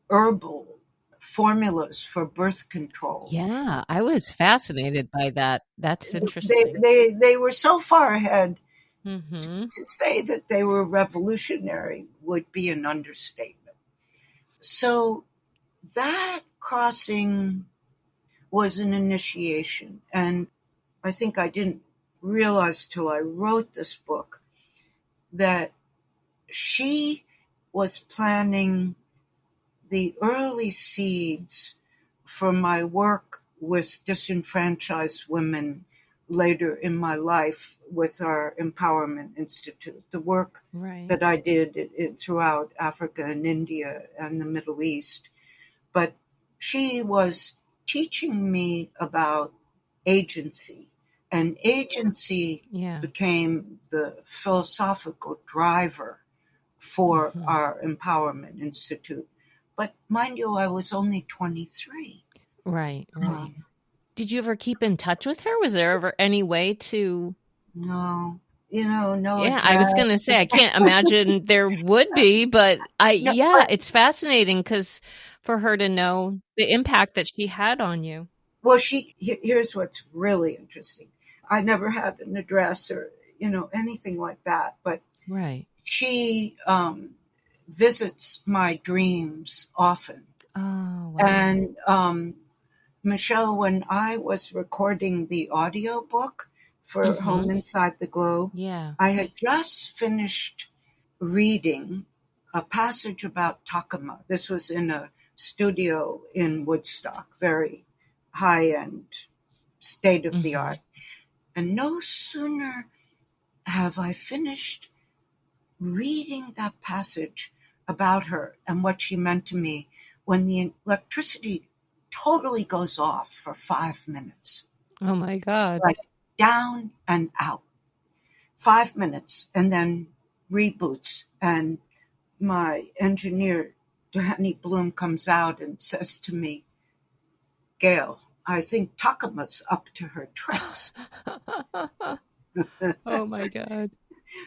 Speaker 1: herbal formulas for birth control.
Speaker 2: Yeah, I was fascinated by that. That's
Speaker 1: They,
Speaker 2: interesting.
Speaker 1: they were so far ahead,
Speaker 2: Mm-hmm.
Speaker 1: to say that they were revolutionary would be an understatement. So that crossing was an initiation. And I think I didn't realize till I wrote this book that she was planting the early seeds for my work with disenfranchised women later in my life with our Empowerment Institute, the work
Speaker 2: Right.
Speaker 1: that I did throughout Africa and India and the Middle East. But she was teaching me about agency, and agency
Speaker 2: Yeah.
Speaker 1: became the philosophical driver for
Speaker 2: Mhm.
Speaker 1: our Empowerment Institute. But mind you, I was only 23.
Speaker 2: Right. Did you ever keep in touch with her? Was there ever any way to?
Speaker 1: No, no
Speaker 2: Yeah, I was
Speaker 1: address.
Speaker 2: gonna say I can't imagine there would be, but
Speaker 1: No,
Speaker 2: yeah,
Speaker 1: but
Speaker 2: it's fascinating because for her to know the impact that she had on you.
Speaker 1: well, here's what's really interesting. I never had an address or anything like that, but
Speaker 2: Right.
Speaker 1: she visits my dreams often.
Speaker 2: Oh, wow.
Speaker 1: And Michelle, when I was recording the audiobook for Home Inside the Globe,
Speaker 2: Yeah.
Speaker 1: I had just finished reading a passage about Takama. This was in a studio in Woodstock, very high-end, state-of-the-art. And no sooner have I finished reading that passage about her and what she meant to me when the electricity totally goes off for 5 minutes,
Speaker 2: Oh my God.
Speaker 1: like down and out. 5 minutes and then reboots. And my engineer, Danny Bloom, comes out and says to me, Gail, I think Takama's up to her tricks.
Speaker 2: Oh my God.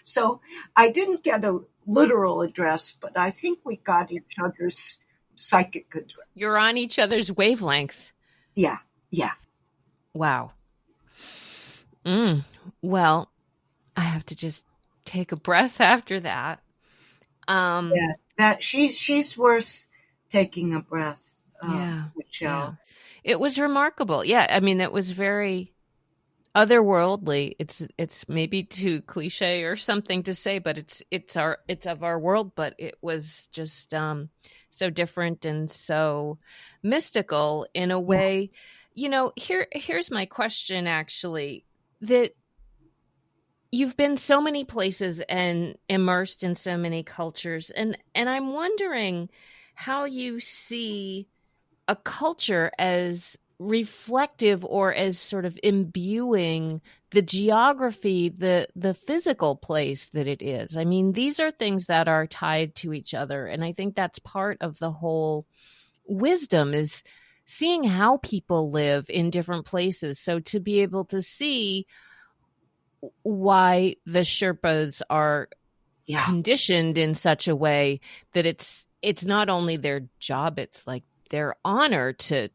Speaker 1: So I didn't get a literal address, but I think we got each other's psychic address.
Speaker 2: You're on each other's wavelength.
Speaker 1: Yeah.
Speaker 2: Wow. Well, I have to just take a breath after that.
Speaker 1: Yeah. That she's worth taking a breath.
Speaker 2: Yeah.
Speaker 1: Michelle.
Speaker 2: It was remarkable. Yeah, I mean, it was very otherworldly. It's maybe too cliche or something to say, but it's of our world, but it was just so different and so mystical in a way. Here's my question actually, that you've been so many places and immersed in so many cultures, and I'm wondering how you see a culture as reflective or as sort of imbuing the geography, the physical place that it is. I mean, these are things that are tied to each other. And I think that's part of the whole wisdom, is seeing how people live in different places. So to be able to see why the Sherpas are conditioned in such a way that it's not only their job, it's like their honor to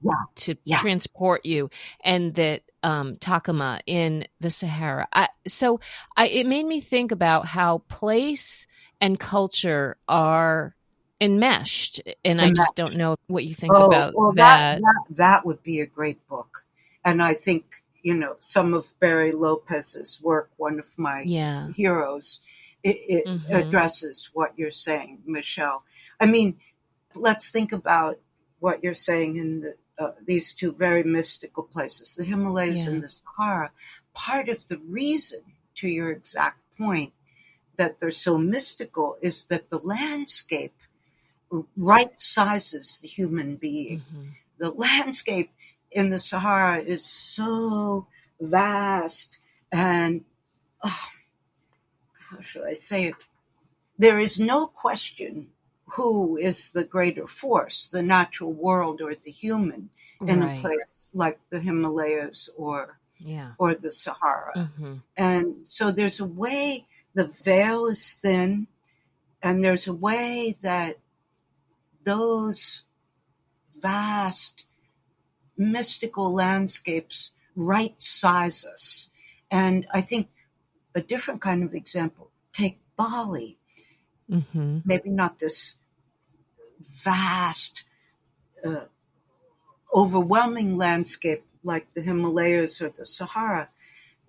Speaker 2: transport you, and that Takama in the Sahara. It made me think about how place and culture are enmeshed, and I just don't know what you think about that.
Speaker 1: That would be a great book. And I think, some of Barry Lopez's work, one of my heroes, it addresses what you're saying, Michelle. I mean, let's think about what you're saying in these two very mystical places, the Himalayas and the Sahara. Part of the reason to your exact point that they're so mystical is that the landscape right sizes the human being.
Speaker 2: Mm-hmm.
Speaker 1: The landscape in the Sahara is so vast and, oh, how should I say it? There is no question who is the greater force, the natural world or the human, in a
Speaker 2: Right.
Speaker 1: place like the Himalayas or
Speaker 2: Yeah.
Speaker 1: the Sahara.
Speaker 2: Mm-hmm.
Speaker 1: And so there's a way the veil is thin, and there's a way that those vast mystical landscapes right size us. And I think a different kind of example, take Bali,
Speaker 2: Mm-hmm.
Speaker 1: maybe not this vast, uh, overwhelming landscape like the Himalayas or the Sahara,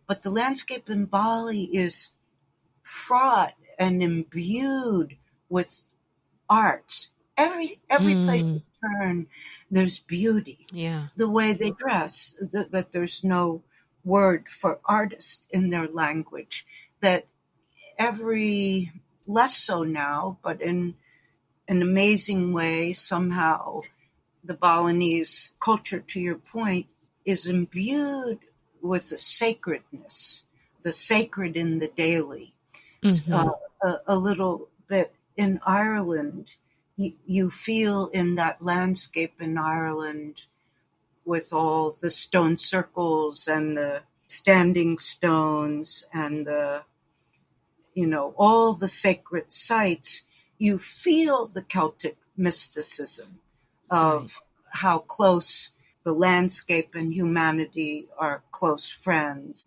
Speaker 1: but the landscape in Bali is fraught and imbued with arts. Every place you turn, there's beauty.
Speaker 2: Yeah.
Speaker 1: The way they dress, that there's no word for artist in their language. That every, less so now, but in an amazing way, somehow the Balinese culture, to your point, is imbued with the sacredness, the sacred in the daily.
Speaker 2: Mm-hmm.
Speaker 1: A little bit in Ireland, you feel in that landscape in Ireland with all the stone circles and the standing stones and all the sacred sites, you feel the Celtic mysticism of how close the landscape and humanity are close friends.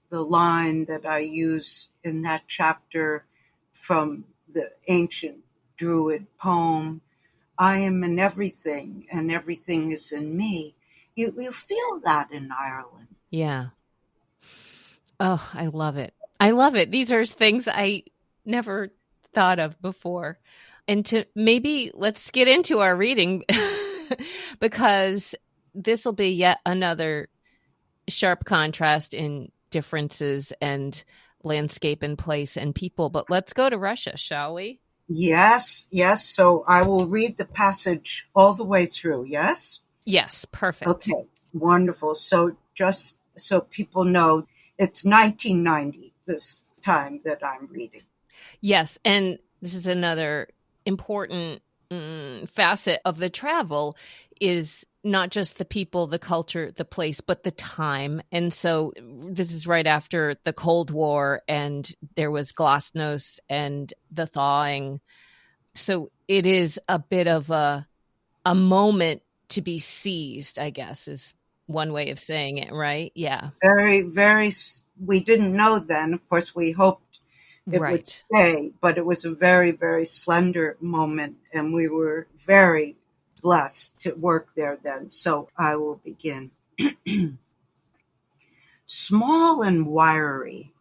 Speaker 1: The line that I use in that chapter from the ancient Druid poem, I am in everything and everything is in me. You feel that in Ireland.
Speaker 2: Yeah. Oh, I love it. I love it. These are things I never thought of before. And let's get into our reading because this will be yet another sharp contrast in differences and landscape and place and people. But let's go to Russia, shall we?
Speaker 1: Yes. So I will read the passage all the way through. Yes?
Speaker 2: Yes, perfect.
Speaker 1: Okay, wonderful. So just so people know, it's 1990 this time that I'm reading.
Speaker 2: Yes, and this is another important facet of the travel is not just the people, the culture, the place, but the time. And so this is right after the Cold War and there was glasnost and the thawing. So it is a bit of a moment to be seized, I guess, is one way of saying it, right? Yeah.
Speaker 1: Very, very, we didn't know then. Of course, we hoped it would stay, but it was a very, very slender moment, and we were very blessed to work there then. So I will begin. Small and wiry,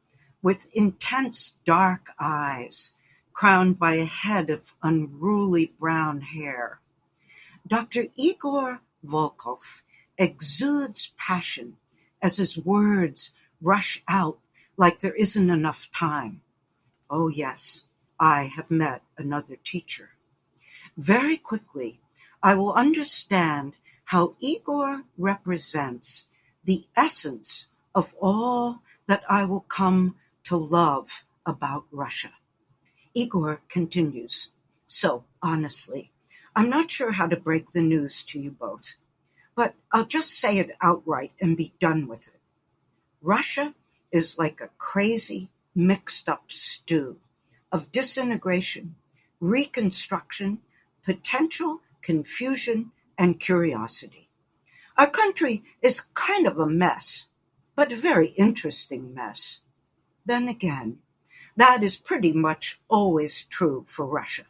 Speaker 1: with intense dark eyes, crowned by a head of unruly brown hair, Dr. Igor Volkov exudes passion as his words rush out like there isn't enough time. Oh yes, I have met another teacher. Very quickly, I will understand how Igor represents the essence of all that I will come to love about Russia. Igor continues, so honestly, I'm not sure how to break the news to you both, but I'll just say it outright and be done with it. Russia is like a crazy, mixed-up stew of disintegration, reconstruction, potential confusion, and curiosity. Our country is kind of a mess, but a very interesting mess. Then again, that is pretty much always true for Russia.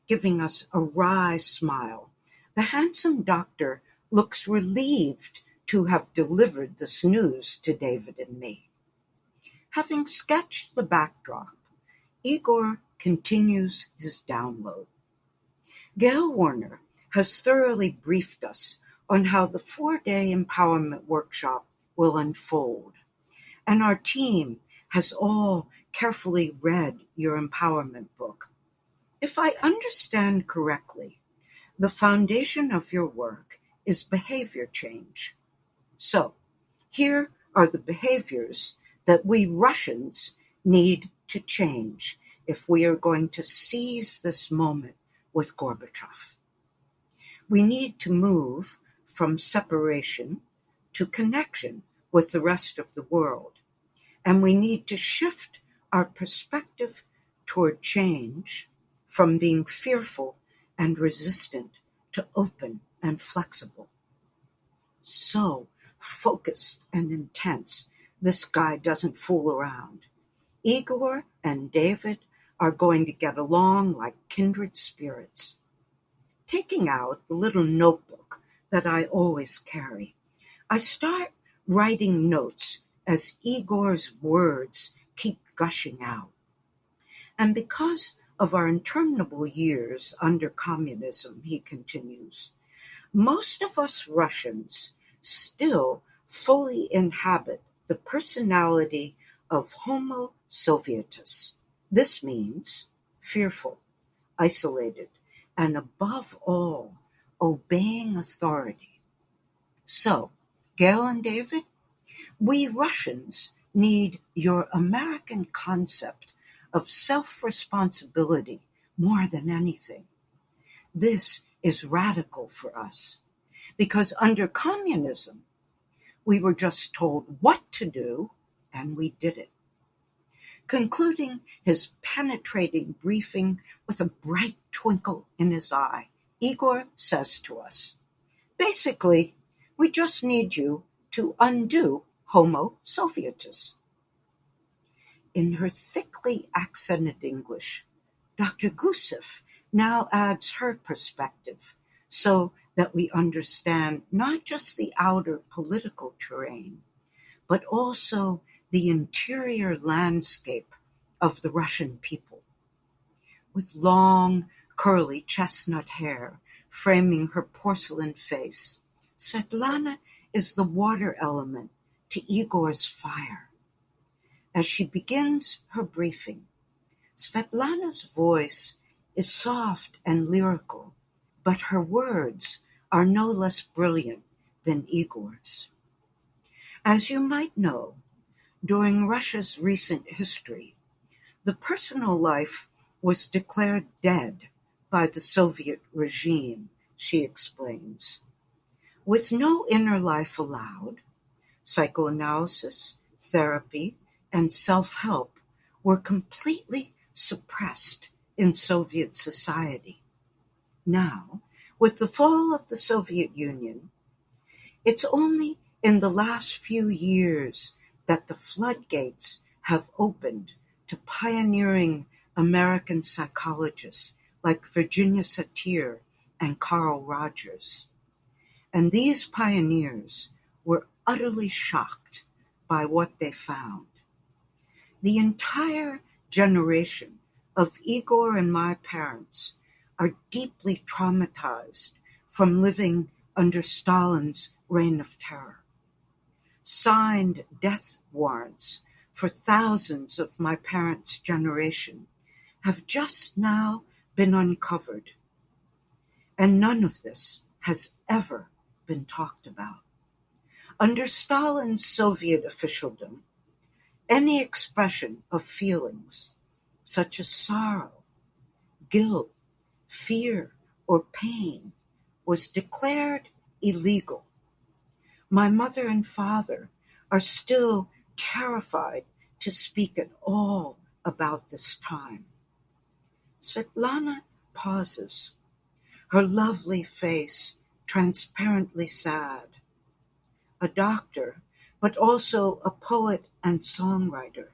Speaker 1: Giving us a wry smile, the handsome doctor looks relieved to have delivered this news to David and me. Having sketched the backdrop, Igor continues his download. Gail Warner has thoroughly briefed us on how the 4-day empowerment workshop will unfold, and our team has all carefully read your empowerment book. If I understand correctly, the foundation of your work is behavior change. So, here are the behaviors that we Russians need to change if we are going to seize this moment with Gorbachev. We need to move from separation to connection with the rest of the world, and we need to shift our perspective toward change from being fearful and resistant to open and flexible. So focused and intense, this guy doesn't fool around. Igor and David are going to get along like kindred spirits. Taking out the little notebook that I always carry, I start writing notes as Igor's words keep gushing out. And because of our interminable years under communism, he continues, most of us Russians still fully inhabit the personality of Homo Sovietus. This means fearful, isolated, and above all, obeying authority. So, Gail and David, we Russians need your American concept of self-responsibility more than anything. This is radical for us, because under communism, we were just told what to do, and we did it. Concluding his penetrating briefing with a bright twinkle in his eye, Igor says to us, basically, we just need you to undo Homo Sovietus. In her thickly accented English, Dr. Gusev now adds her perspective so that we understand not just the outer political terrain, but also the interior landscape of the Russian people. With long, curly chestnut hair framing her porcelain face, Svetlana is the water element to Igor's fire. As she begins her briefing, Svetlana's voice is soft and lyrical, but her words are no less brilliant than Igor's. As you might know, during Russia's recent history, the personal life was declared dead by the Soviet regime, she explains. With no inner life allowed, psychoanalysis, therapy, and self-help were completely suppressed in Soviet society. Now, with the fall of the Soviet Union, it's only in the last few years that the floodgates have opened to pioneering American psychologists like Virginia Satir and Carl Rogers. And these pioneers were utterly shocked by what they found. The entire generation of Igor and my parents are deeply traumatized from living under Stalin's reign of terror. Signed death warrants for thousands of my parents' generation have just now been uncovered, and none of this has ever been talked about. Under Stalin's Soviet officialdom, any expression of feelings such as sorrow, guilt, fear, or pain was declared illegal. My mother and father are still terrified to speak at all about this time. Svetlana pauses, her lovely face transparently sad. A doctor, but also a poet and songwriter,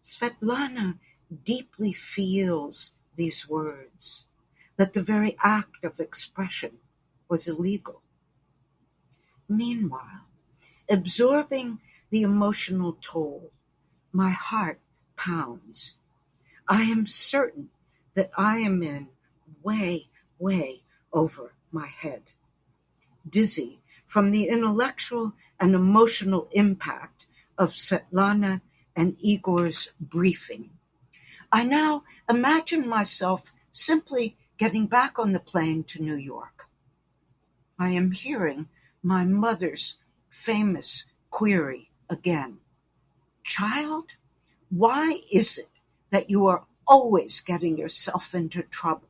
Speaker 1: Svetlana deeply feels these words, that the very act of expression was illegal. Meanwhile, absorbing the emotional toll, my heart pounds. I am certain that I am in way, way over my head. Dizzy from the intellectual and emotional impact of Svetlana and Igor's briefing. I now imagine myself simply getting back on the plane to New York. I am hearing my mother's famous query again. Child, why is it that you are always getting yourself into trouble?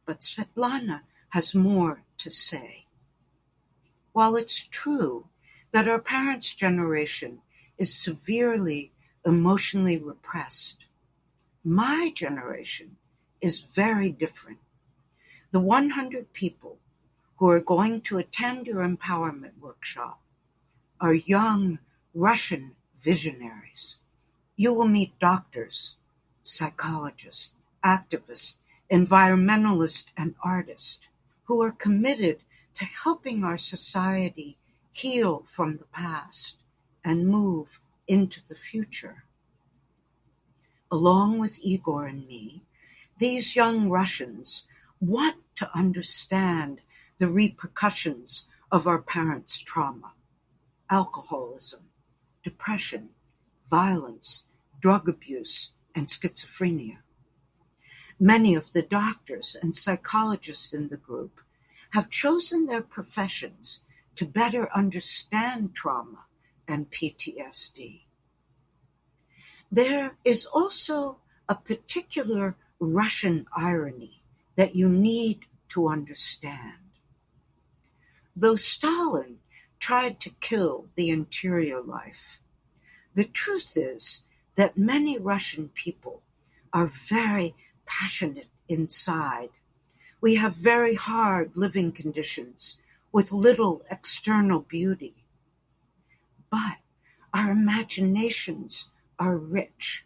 Speaker 1: But Svetlana has more to say. While it's true that our parents' generation is severely emotionally repressed, my generation is very different. The 100 people who are going to attend your empowerment workshop are young Russian visionaries. You will meet doctors, psychologists, activists, environmentalists, and artists who are committed to helping our society heal from the past and move into the future. Along with Igor and me, these young Russians want to understand the repercussions of our parents' trauma, alcoholism, depression, violence, drug abuse, and schizophrenia. Many of the doctors and psychologists in the group have chosen their professions to better understand trauma and PTSD. There is also a particular Russian irony that you need to understand. Though Stalin tried to kill the interior life, the truth is that many Russian people are very passionate inside. We have very hard living conditions with little external beauty. But our imaginations are rich.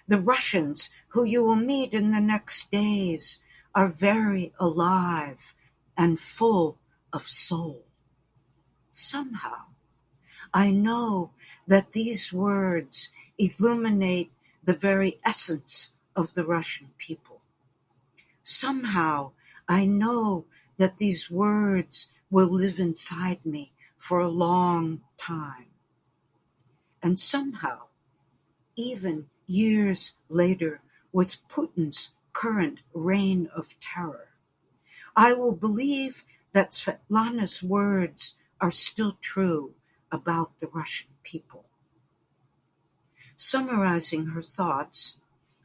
Speaker 1: The Russians who you will meet in the next days are very alive and full of soul. Somehow, I know that these words illuminate the very essence of the Russian people. Somehow, I know that these words will live inside me for a long time. And somehow, even years later, with Putin's current reign of terror, I will believe that Svetlana's words are still true about the Russian people. Summarizing her thoughts,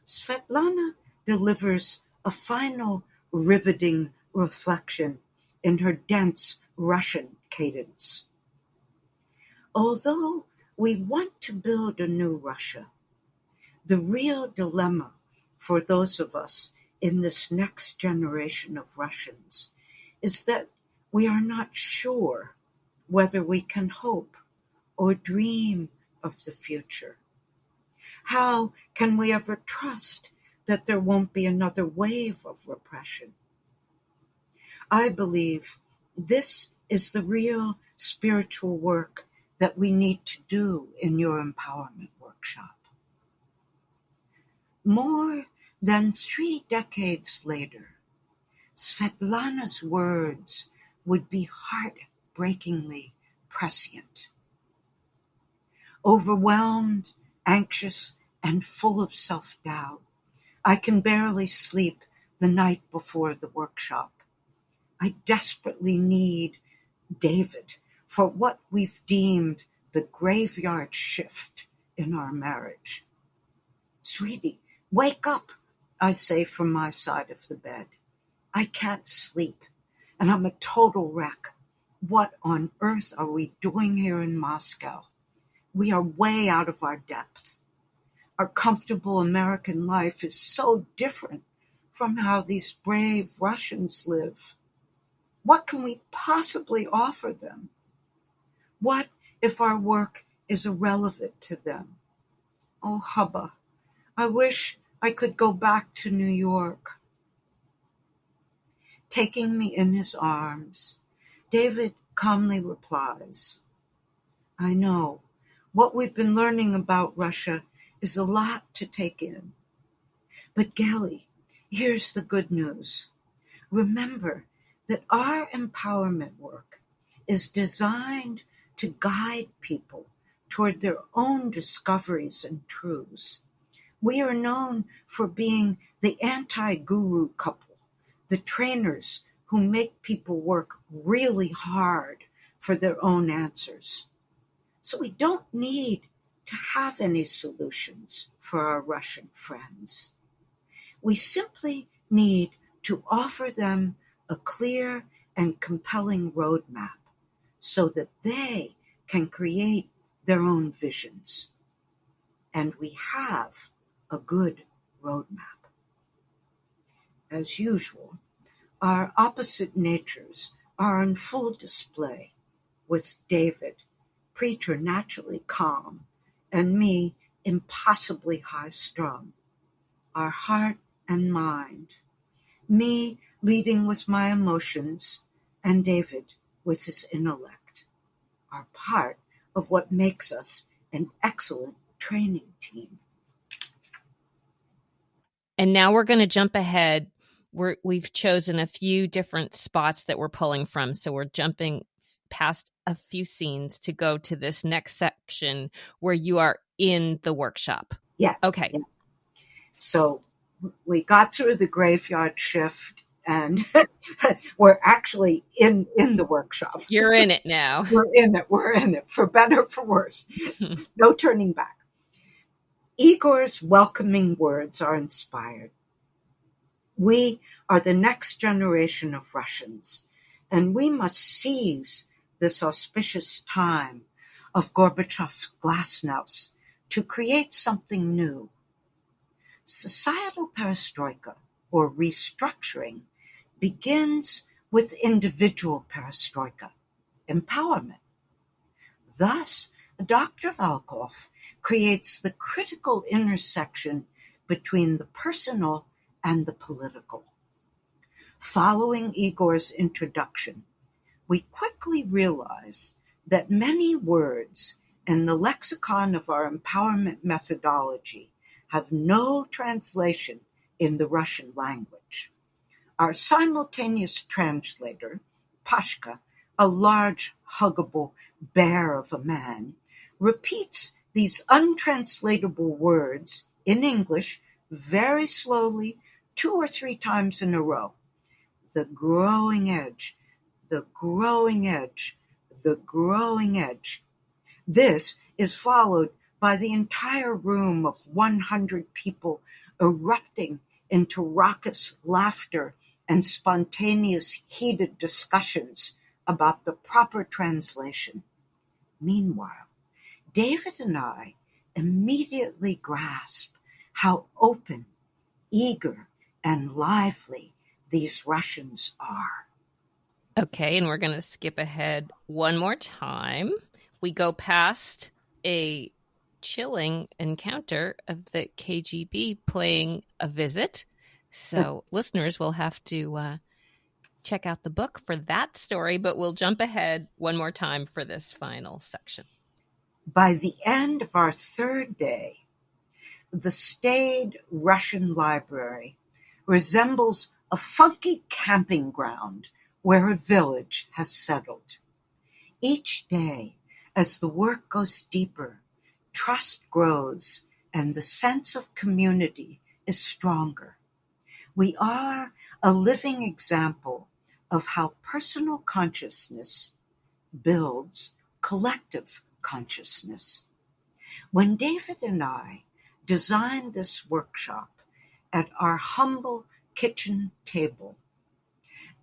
Speaker 1: Svetlana delivers a final riveting reflection in her dense Russian cadence. Although we want to build a new Russia, the real dilemma for those of us in this next generation of Russians is that we are not sure whether we can hope or dream of the future. How can we ever trust that there won't be another wave of repression? I believe this is the real spiritual work that we need to do in your empowerment workshop. More than 3 decades later, Svetlana's words would be heartbreakingly prescient. Overwhelmed, anxious, and full of self-doubt, I can barely sleep the night before the workshop. I desperately need David for what we've deemed the graveyard shift in our marriage. Sweetie, wake up, I say from my side of the bed. I can't sleep, and I'm a total wreck. What on earth are we doing here in Moscow? We are way out of our depth. Our comfortable American life is so different from how these brave Russians live. What can we possibly offer them? What if our work is irrelevant to them? Oh, hubba, I wish I could go back to New York. Taking me in his arms, David calmly replies, I know, what we've been learning about Russia is a lot to take in. But Gail, here's the good news. Remember that our empowerment work is designed to guide people toward their own discoveries and truths. We are known for being the anti-guru couple, the trainers who make people work really hard for their own answers. So we don't need to have any solutions for our Russian friends. We simply need to offer them a clear and compelling roadmap so that they can create their own visions. And we have a good roadmap. As usual, our opposite natures are on full display, with David, preternaturally calm, and me, impossibly high-strung. Our heart and mind, me leading with my emotions, and David with his intellect, are part of what makes us an excellent training team.
Speaker 2: And now we're going to jump ahead. We've chosen a few different spots that we're pulling from. So we're jumping past a few scenes to go to this next section where you are in the workshop.
Speaker 1: Yes.
Speaker 2: Okay.
Speaker 1: Yes. So we got through the graveyard shift and we're actually in the workshop.
Speaker 2: You're in it now.
Speaker 1: We're in it, for better, for worse. No turning back. Igor's welcoming words are inspired. We are the next generation of Russians, and we must seize this auspicious time of Gorbachev's glasnost to create something new. Societal perestroika, or restructuring, begins with individual perestroika, empowerment. Thus, Dr. Volkov creates the critical intersection between the personal and the political. Following Igor's introduction, we quickly realize that many words in the lexicon of our empowerment methodology have no translation in the Russian language. Our simultaneous translator, Pashka, a large, huggable bear of a man, repeats these untranslatable words in English very slowly 2 or 3 times in a row. The growing edge, the growing edge, the growing edge. This is followed by the entire room of 100 people erupting into raucous laughter and spontaneous heated discussions about the proper translation. Meanwhile, David and I immediately grasp how open, eager, and lively these Russians are.
Speaker 2: Okay, and we're going to skip ahead one more time. We go past a chilling encounter of the KGB playing a visit. So listeners will have to check out the book for that story, but we'll jump ahead one more time for this final section.
Speaker 1: By the end of our 3rd day, the staid Russian library resembles a funky camping ground where a village has settled. Each day, as the work goes deeper, trust grows and the sense of community is stronger. We are a living example of how personal consciousness builds collective consciousness. When David and I designed this workshop at our humble kitchen table,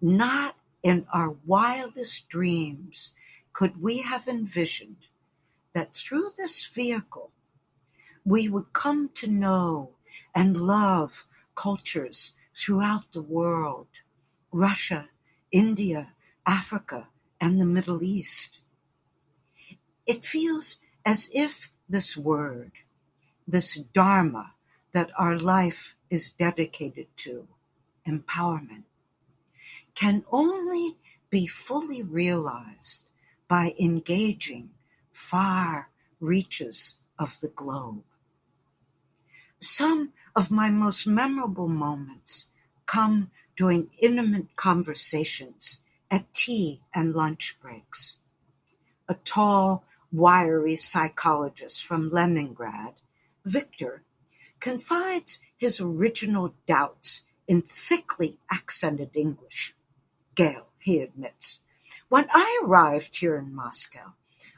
Speaker 1: not in our wildest dreams could we have envisioned that through this vehicle we would come to know and love cultures throughout the world, Russia, India, Africa, and the Middle East. It feels as if this word, this dharma that our life is dedicated to, empowerment, can only be fully realized by engaging far reaches of the globe. Some of my most memorable moments come during intimate conversations at tea and lunch breaks. A tall, wiry psychologist from Leningrad, Victor, confides his original doubts in thickly accented English. Gail, he admits, when I arrived here in Moscow,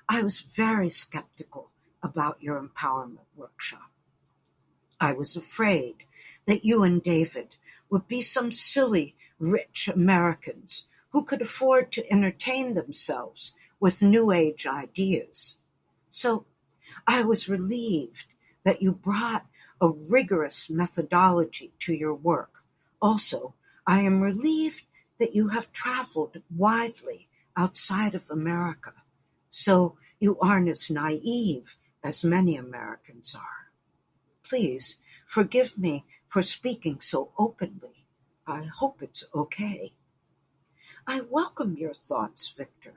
Speaker 1: I was very skeptical about your empowerment workshop. I was afraid that you and David would be some silly, rich Americans who could afford to entertain themselves with New Age ideas. So I was relieved that you brought a rigorous methodology to your work. Also, I am relieved that you have traveled widely outside of America, so you aren't as naive as many Americans are. Please forgive me for speaking so openly. I hope it's okay. I welcome your thoughts, Victor.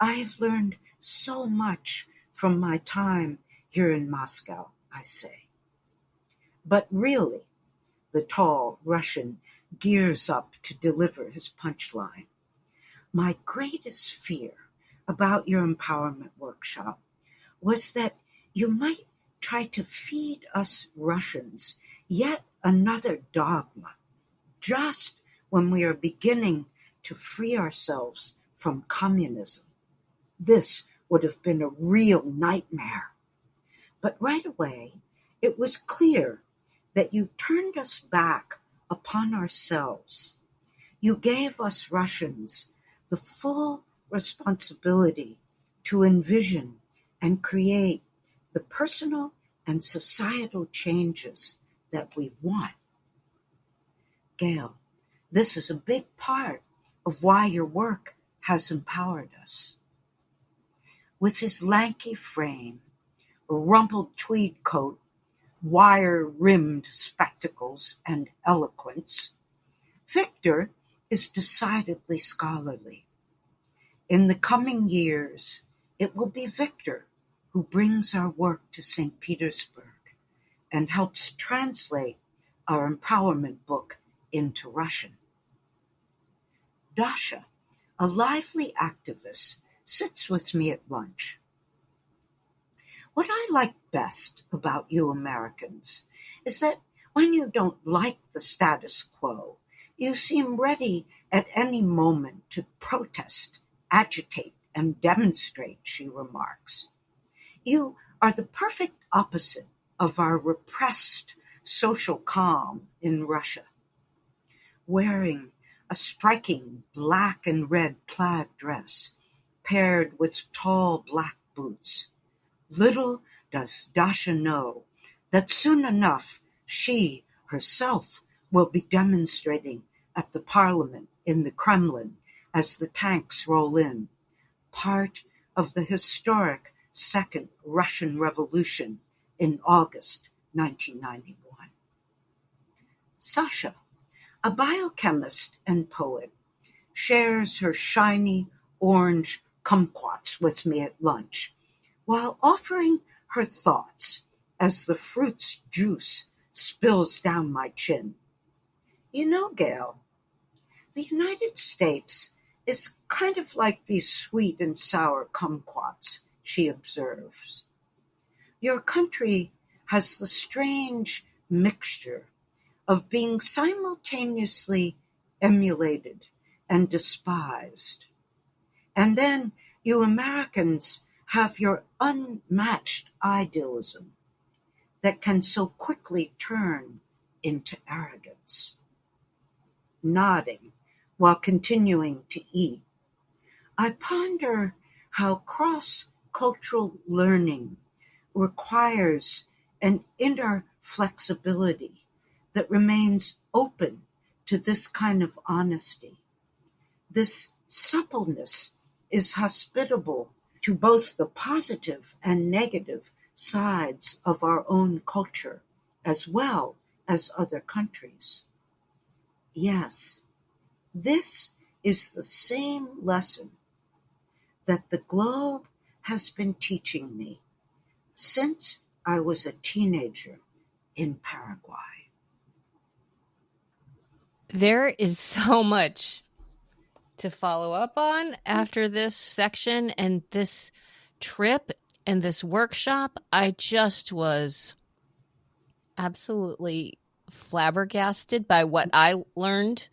Speaker 1: I have learned so much from my time here in Moscow, I say. But really, the tall Russian gears up to deliver his punchline. My greatest fear about your empowerment workshop was that you might try to feed us Russians yet another dogma, just when we are beginning to free ourselves from communism. This would have been a real nightmare. But right away, it was clear that you turned us back upon ourselves. You gave us Russians the full responsibility to envision and create the personal and societal changes that we want. Gail, this is a big part of why your work has empowered us. With his lanky frame, a rumpled tweed coat, wire-rimmed spectacles, and eloquence, Victor is decidedly scholarly. In the coming years, it will be Victor who brings our work to St. Petersburg and helps translate our empowerment book into Russian. Dasha, a lively activist, sits with me at lunch. What I like best about you Americans is that when you don't like the status quo, you seem ready at any moment to protest, agitate, and demonstrate, she remarks. You are the perfect opposite of our repressed social calm in Russia. Wearing a striking black and red plaid dress paired with tall black boots, little does Dasha know that soon enough she herself will be demonstrating at the parliament in the Kremlin as the tanks roll in, part of the historic Second Russian Revolution in August 1991. Sasha, a biochemist and poet, shares her shiny orange kumquats with me at lunch, while offering her thoughts as the fruit's juice spills down my chin. You know, Gail, the United States is kind of like these sweet and sour kumquats, she observes. Your country has the strange mixture of being simultaneously emulated and despised. And then you Americans have your unmatched idealism that can so quickly turn into arrogance. Nodding while continuing to eat, I ponder how cross-cultural learning requires an inner flexibility that remains open to this kind of honesty. This suppleness is hospitable to both the positive and negative sides of our own culture, as well as other countries. Yes, this is the same lesson that the globe has been teaching me since I was a teenager in Paraguay.
Speaker 2: There is so much to follow up on after this section, and this trip and this workshop, I just was absolutely flabbergasted by what I learned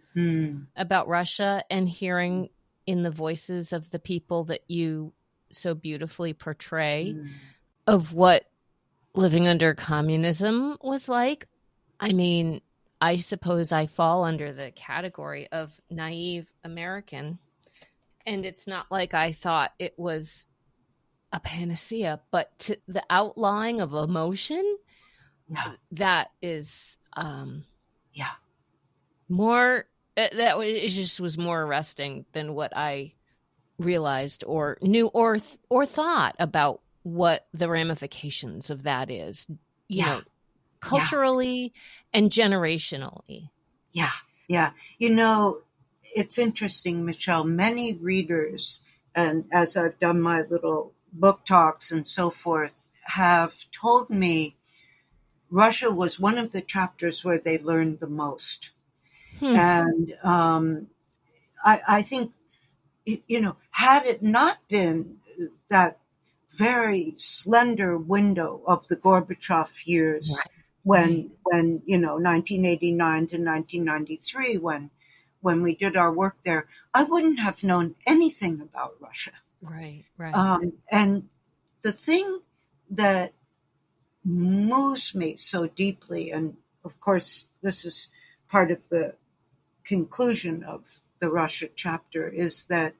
Speaker 2: about Russia, and hearing in the voices of the people that you so beautifully portray of what living under communism was like. I mean, I suppose I fall under the category of naive American, and it's not like I thought it was a panacea, but to the outlawing of emotion, that is
Speaker 1: Yeah.
Speaker 2: more it just was more arresting than what I realized or knew or thought about what the ramifications of that is, you know, culturally and generationally.
Speaker 1: Yeah. Yeah. You know, it's interesting, Michelle. Many readers, and as I've done my little book talks and so forth, have told me Russia was one of the chapters where they learned the most. And I think, you know, had it not been that very slender window of the Gorbachev years, when you know, 1989 to 1993, when we did our work there, I wouldn't have known anything about Russia.
Speaker 2: Right.
Speaker 1: And the thing that moves me so deeply, and of course this is part of the conclusion of the Russia chapter, is that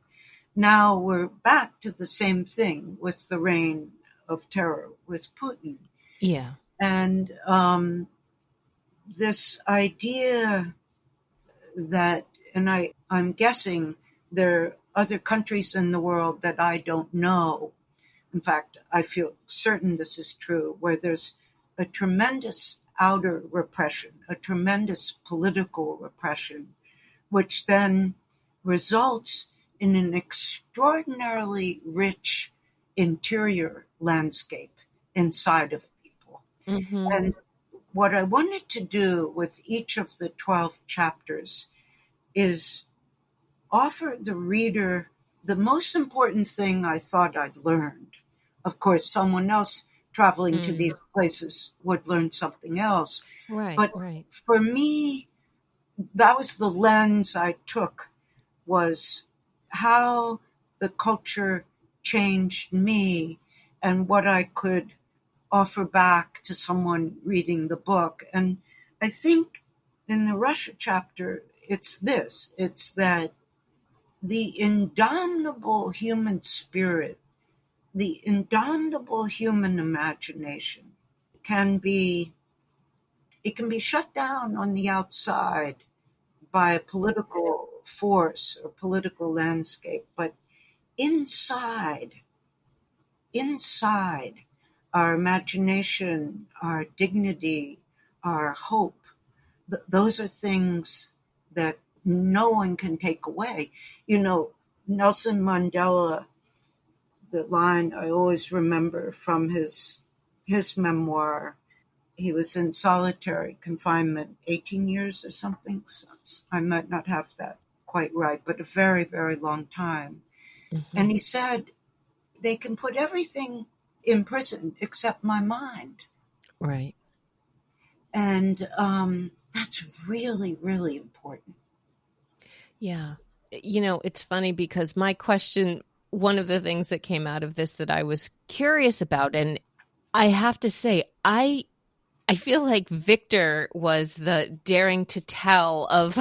Speaker 1: now we're back to the same thing with the reign of terror with Putin.
Speaker 2: Yeah.
Speaker 1: And this idea that, and I'm guessing there are other countries in the world that I don't know. In fact, I feel certain this is true, where there's a tremendous outer repression, a tremendous political repression, which then results in an extraordinarily rich interior landscape inside of people. And what I wanted to do with each of the 12 chapters is offer the reader the most important thing I thought I'd learned. Of course, someone else traveling to these places would learn something else. But for me, that was the lens I took, was how the culture changed me and what I could offer back to someone reading the book. And I think in the Russia chapter, it's that the indomitable human spirit, the indomitable human imagination can be shut down on the outside by a political force or political landscape, but inside our imagination, our dignity, our hope, those are things that no one can take away. You know, Nelson Mandela, the line I always remember from his memoir, he was in solitary confinement 18 years or something. So I might not have that quite right, but a very, very long time. And he said, they can put everything in prison except my mind.
Speaker 2: Right.
Speaker 1: And that's really, really important.
Speaker 2: Yeah. You know, it's funny because my question, one of the things that came out of this that I was curious about, and I have to say, I feel like Victor was the daring to tell of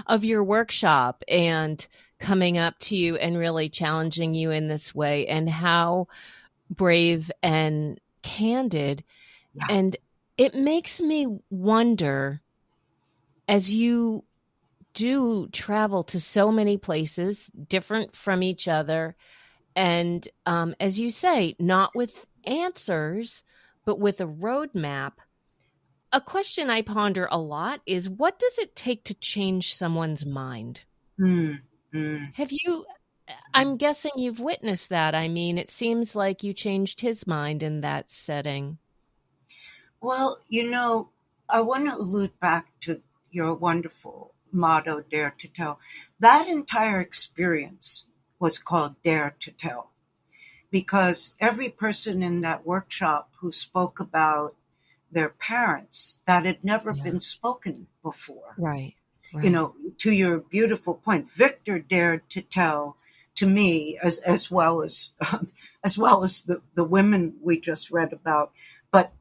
Speaker 2: of your workshop and coming up to you and really challenging you in this way, and how brave and candid.
Speaker 1: Yeah.
Speaker 2: And it makes me wonder, as you do travel to so many places different from each other, and as you say, not with answers, but with a roadmap. A question I ponder a lot is, what does it take to change someone's mind? Have you, I'm guessing you've witnessed that. I mean, it seems like you changed his mind in that setting.
Speaker 1: Well, you know, I want to allude back to your wonderful motto, Dare to Tell. That entire experience was called Dare to Tell. because every person in that workshop who spoke about their parents, that had never
Speaker 2: Yeah.
Speaker 1: been spoken before.
Speaker 2: Right.
Speaker 1: You know, to your beautiful point, Victor dared to tell to me, as well as the women we just read about, but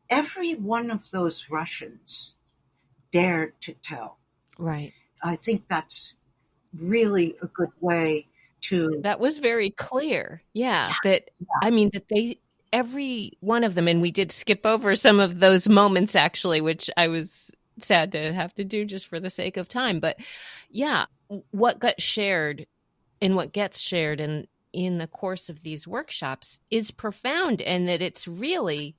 Speaker 1: every one of those Russians dared to tell.
Speaker 2: Right.
Speaker 1: I think that's really a good way to.
Speaker 2: That was very clear. Yeah, that I mean that they every one of them, and we did skip over some of those moments actually, which I was sad to have to do just for the sake of time. But yeah, what got shared and what gets shared in the course of these workshops is profound, and that it's really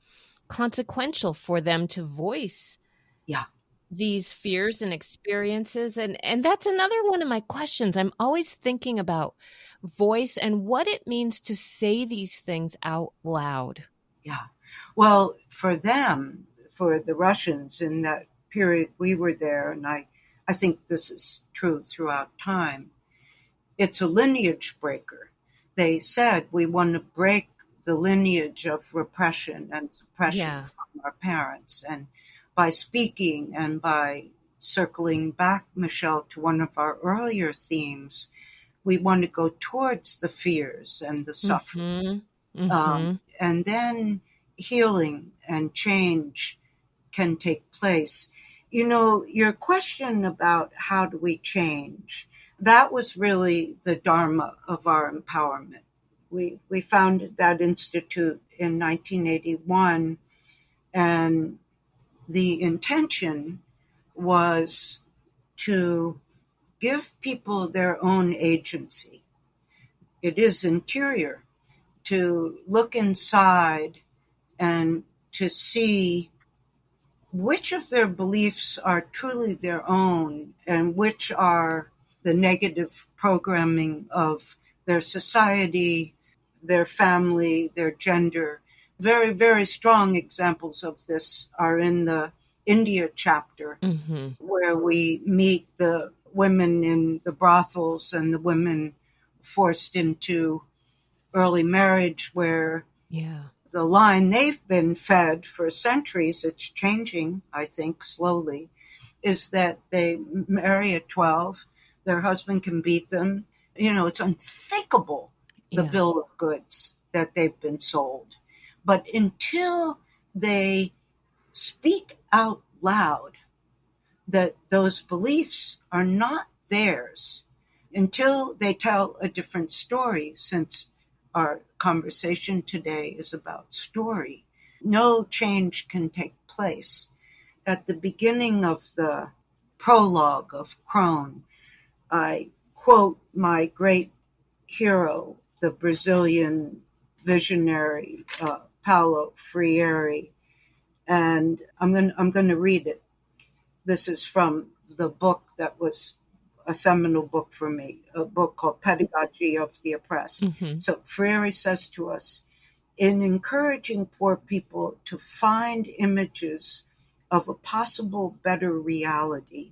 Speaker 2: consequential for them to voice
Speaker 1: Yeah.
Speaker 2: these fears and experiences. And that's another one of my questions. I'm always thinking about voice and what it means to say these things out loud.
Speaker 1: Yeah. Well, for them, for the Russians in that period we were there, and I think this is true throughout time, it's a lineage breaker. They said we want to break the lineage of repression and suppression from our parents. And by speaking and by circling back, Michelle, to one of our earlier themes, we want to go towards the fears and the suffering. And then healing and change can take place. You know, your question about how do we change, that was really the dharma of our empowerment. We founded that institute in 1981, and the intention was to give people their own agency. It is interior, to look inside and to see which of their beliefs are truly their own and which are the negative programming of their society, their family, their gender. Very, very strong examples of this are in the India chapter, where we meet the women in the brothels and the women forced into early marriage, where the line they've been fed for centuries, it's changing, I think, slowly, is that they marry at 12, their husband can beat them. You know, it's unthinkable, the bill of goods that they've been sold. But until they speak out loud that those beliefs are not theirs, until they tell a different story, since our conversation today is about story, no change can take place. At the beginning of the prologue of Crone, I quote my great hero, the Brazilian visionary Paulo Freire, and I'm going to read it. This is from the book that was a seminal book for me, a book called Pedagogy of the Oppressed. So Freire says to us, in encouraging poor people to find images of a possible better reality,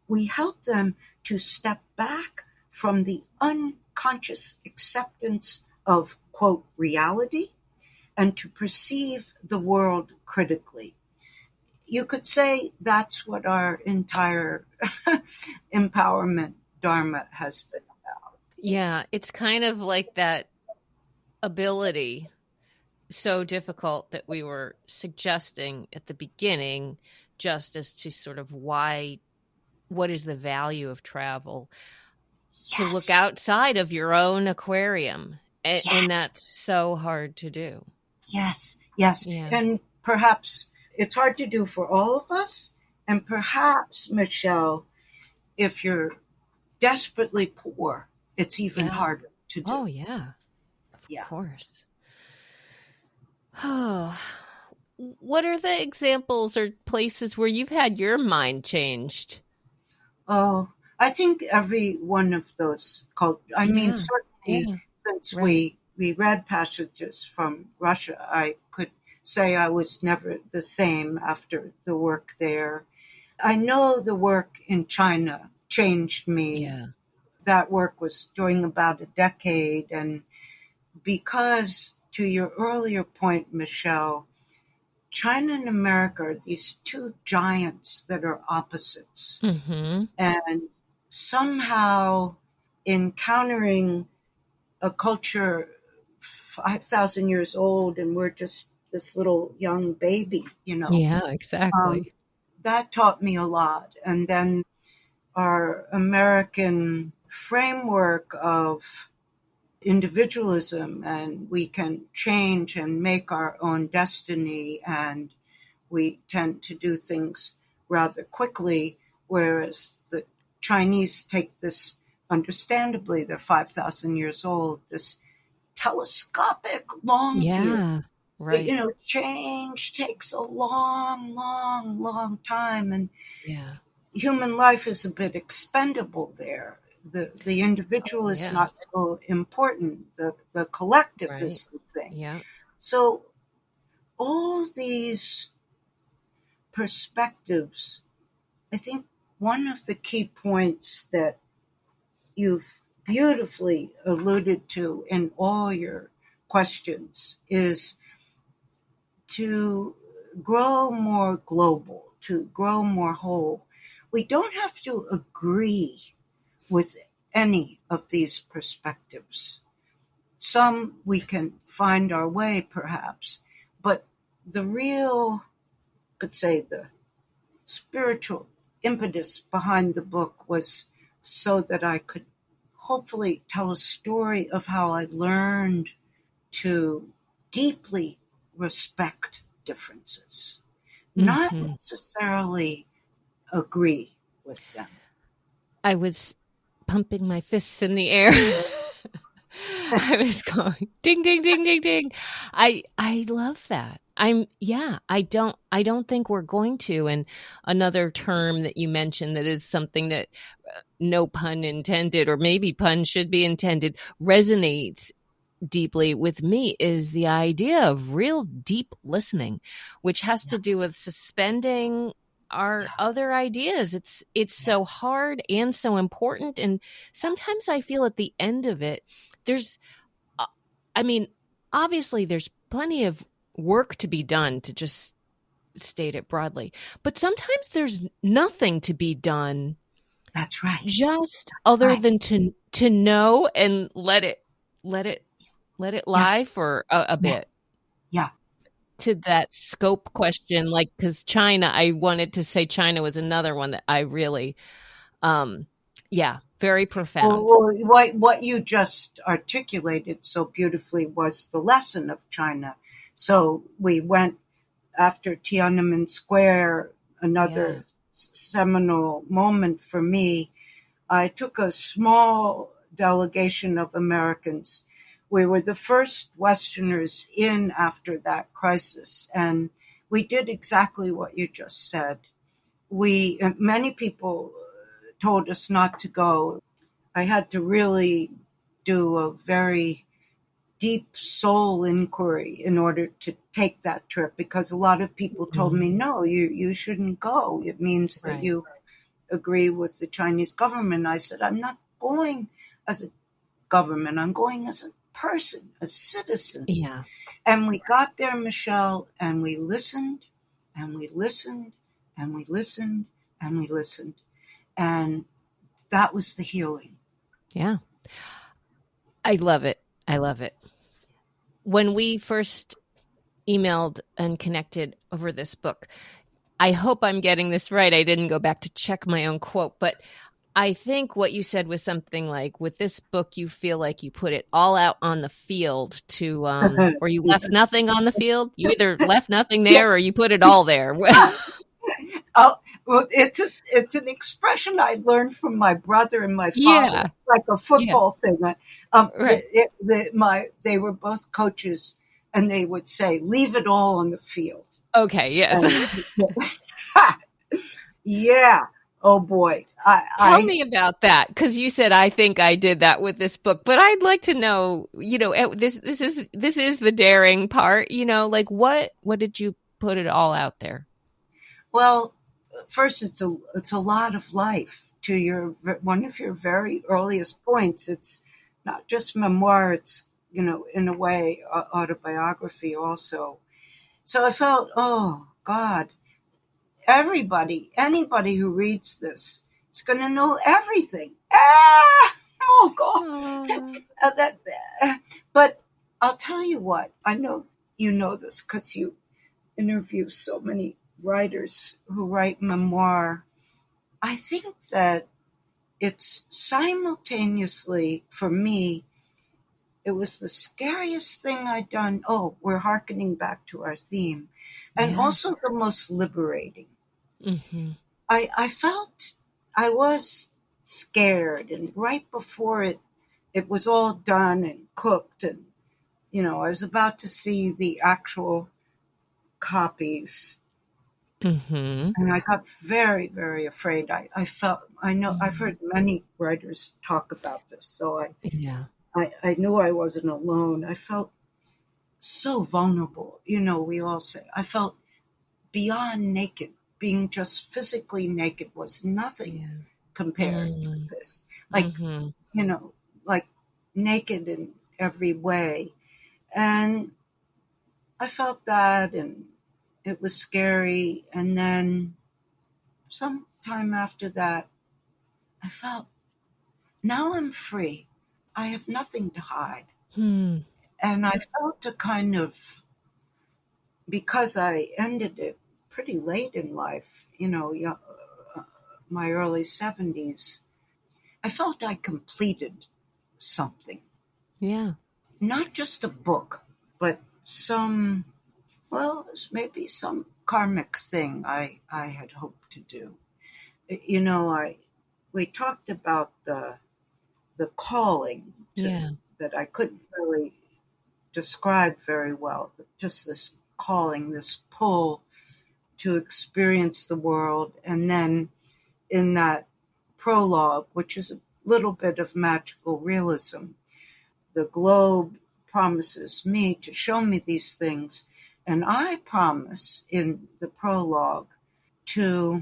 Speaker 1: we help them to step back from the unconscious acceptance of, quote, reality, and to perceive the world critically. You could say that's what our entire empowerment dharma has been about.
Speaker 2: Yeah, it's kind of like that ability, so difficult that we were suggesting at the beginning, just as to sort of what is the value of travel, to look outside of your own aquarium. And that's so hard to do.
Speaker 1: Yes. And perhaps it's hard to do for all of us. And perhaps, Michelle, if you're desperately poor, it's even harder to do.
Speaker 2: Oh, yeah. Of course. Oh, what are the examples or places where you've had your mind changed?
Speaker 1: Oh, I think every one of those certainly since we read passages from Russia, I could say I was never the same after the work there. I know the work in China changed me. That work was during about a decade, and because to your earlier point, Michelle, China and America are these two giants that are opposites.
Speaker 2: Mm-hmm.
Speaker 1: And somehow encountering a culture 5,000 years old and we're just this little young baby,
Speaker 2: Yeah, exactly.
Speaker 1: that taught me a lot. And then our American framework of individualism, and we can change and make our own destiny, and we tend to do things rather quickly, whereas the Chinese take this, understandably, they're 5,000 years old, this telescopic long view.
Speaker 2: Yeah, right.
Speaker 1: Change takes a long, long, long time, and
Speaker 2: Yeah.
Speaker 1: human life is a bit expendable there. The individual is not so important. The collective is the thing.
Speaker 2: Yeah.
Speaker 1: So all these perspectives, I think one of the key points that you've beautifully alluded to in all your questions is to grow more global, to grow more whole. We don't have to agree with any of these perspectives. Some we can find our way, perhaps, but the real, could say, the spiritual impetus behind the book was so that I could hopefully tell a story of how I learned to deeply respect differences, not necessarily agree with them.
Speaker 2: I was pumping my fists in the air. I was going ding, ding, ding, ding, ding. I love that. I don't think we're going to. And another term that you mentioned that is something that, no pun intended, or maybe pun should be intended, resonates deeply with me is the idea of real deep listening, which has to do with suspending our other ideas. It's so hard and so important. And sometimes I feel at the end of it, there's, obviously there's plenty of work to be done, to just state it broadly, but sometimes there's nothing to be done.
Speaker 1: That's right.
Speaker 2: Just other than to know and let it lie for a bit.
Speaker 1: Yeah.
Speaker 2: To that scope question, because China, I wanted to say China was another one that I really, very profound.
Speaker 1: Well, what you just articulated so beautifully was the lesson of China. So we went after Tiananmen Square, another seminal moment for me. I took a small delegation of Americans. We were the first Westerners in after that crisis, and we did exactly what you just said. Many people told us not to go. I had to really do a very deep soul inquiry in order to take that trip, because a lot of people told me, no, you shouldn't go. It means that you agree with the Chinese government. I said, I'm not going as a government. I'm going as a person, a citizen.
Speaker 2: Yeah.
Speaker 1: And we got there, Michelle, and we listened, and we listened, and we listened, and we listened. And that was the healing.
Speaker 2: Yeah. I love it. I love it. When we first emailed and connected over this book, I hope I'm getting this right. I didn't go back to check my own quote, but I think what you said was something like, with this book, you feel like you put it all out on the field to, or you left nothing on the field. You either left nothing there or you put it all there.
Speaker 1: Well, it's an expression I learned from my brother and my father.
Speaker 2: Yeah.
Speaker 1: It's like a football thing.
Speaker 2: Right.
Speaker 1: They were both coaches, and they would say, "Leave it all on the field."
Speaker 2: Okay. Yes.
Speaker 1: Yeah. Oh boy.
Speaker 2: Tell me about that, because you said, I think I did that with this book, but I'd like to know, this is the daring part, what did you put it all out there?
Speaker 1: Well, first, it's a lot of life. To one of your very earliest points, it's not just memoir. It's in a way, autobiography also. So I felt, oh God, anybody who reads this is going to know everything. Oh God. That, but I'll tell you what, I know you know this because you interview so many writers who write memoir. I think that it's simultaneously, for me, it was the scariest thing I'd done. Oh, we're hearkening back to our theme. And also the most liberating.
Speaker 2: Mm-hmm.
Speaker 1: I felt I was scared, and right before it was all done and cooked, and I was about to see the actual copies,
Speaker 2: Mm-hmm.
Speaker 1: and I got very, very afraid. I felt, I know, I've heard many writers talk about this, so I knew I wasn't alone. I felt so vulnerable. We all say, I felt beyond naked. Being just physically naked was nothing compared to this. Like, like naked in every way. And I felt that, and it was scary. And then sometime after that, I felt, now I'm free. I have nothing to hide.
Speaker 2: Hmm.
Speaker 1: And I felt a kind of, because I ended it pretty late in life, my early 70s, I felt I completed something.
Speaker 2: Yeah.
Speaker 1: Not just a book, but maybe some karmic thing I had hoped to do. We talked about the calling that I couldn't really describe very well, but just this calling, this pull to experience the world. And then in that prologue, which is a little bit of magical realism, the globe promises me to show me these things, and I promise in the prologue to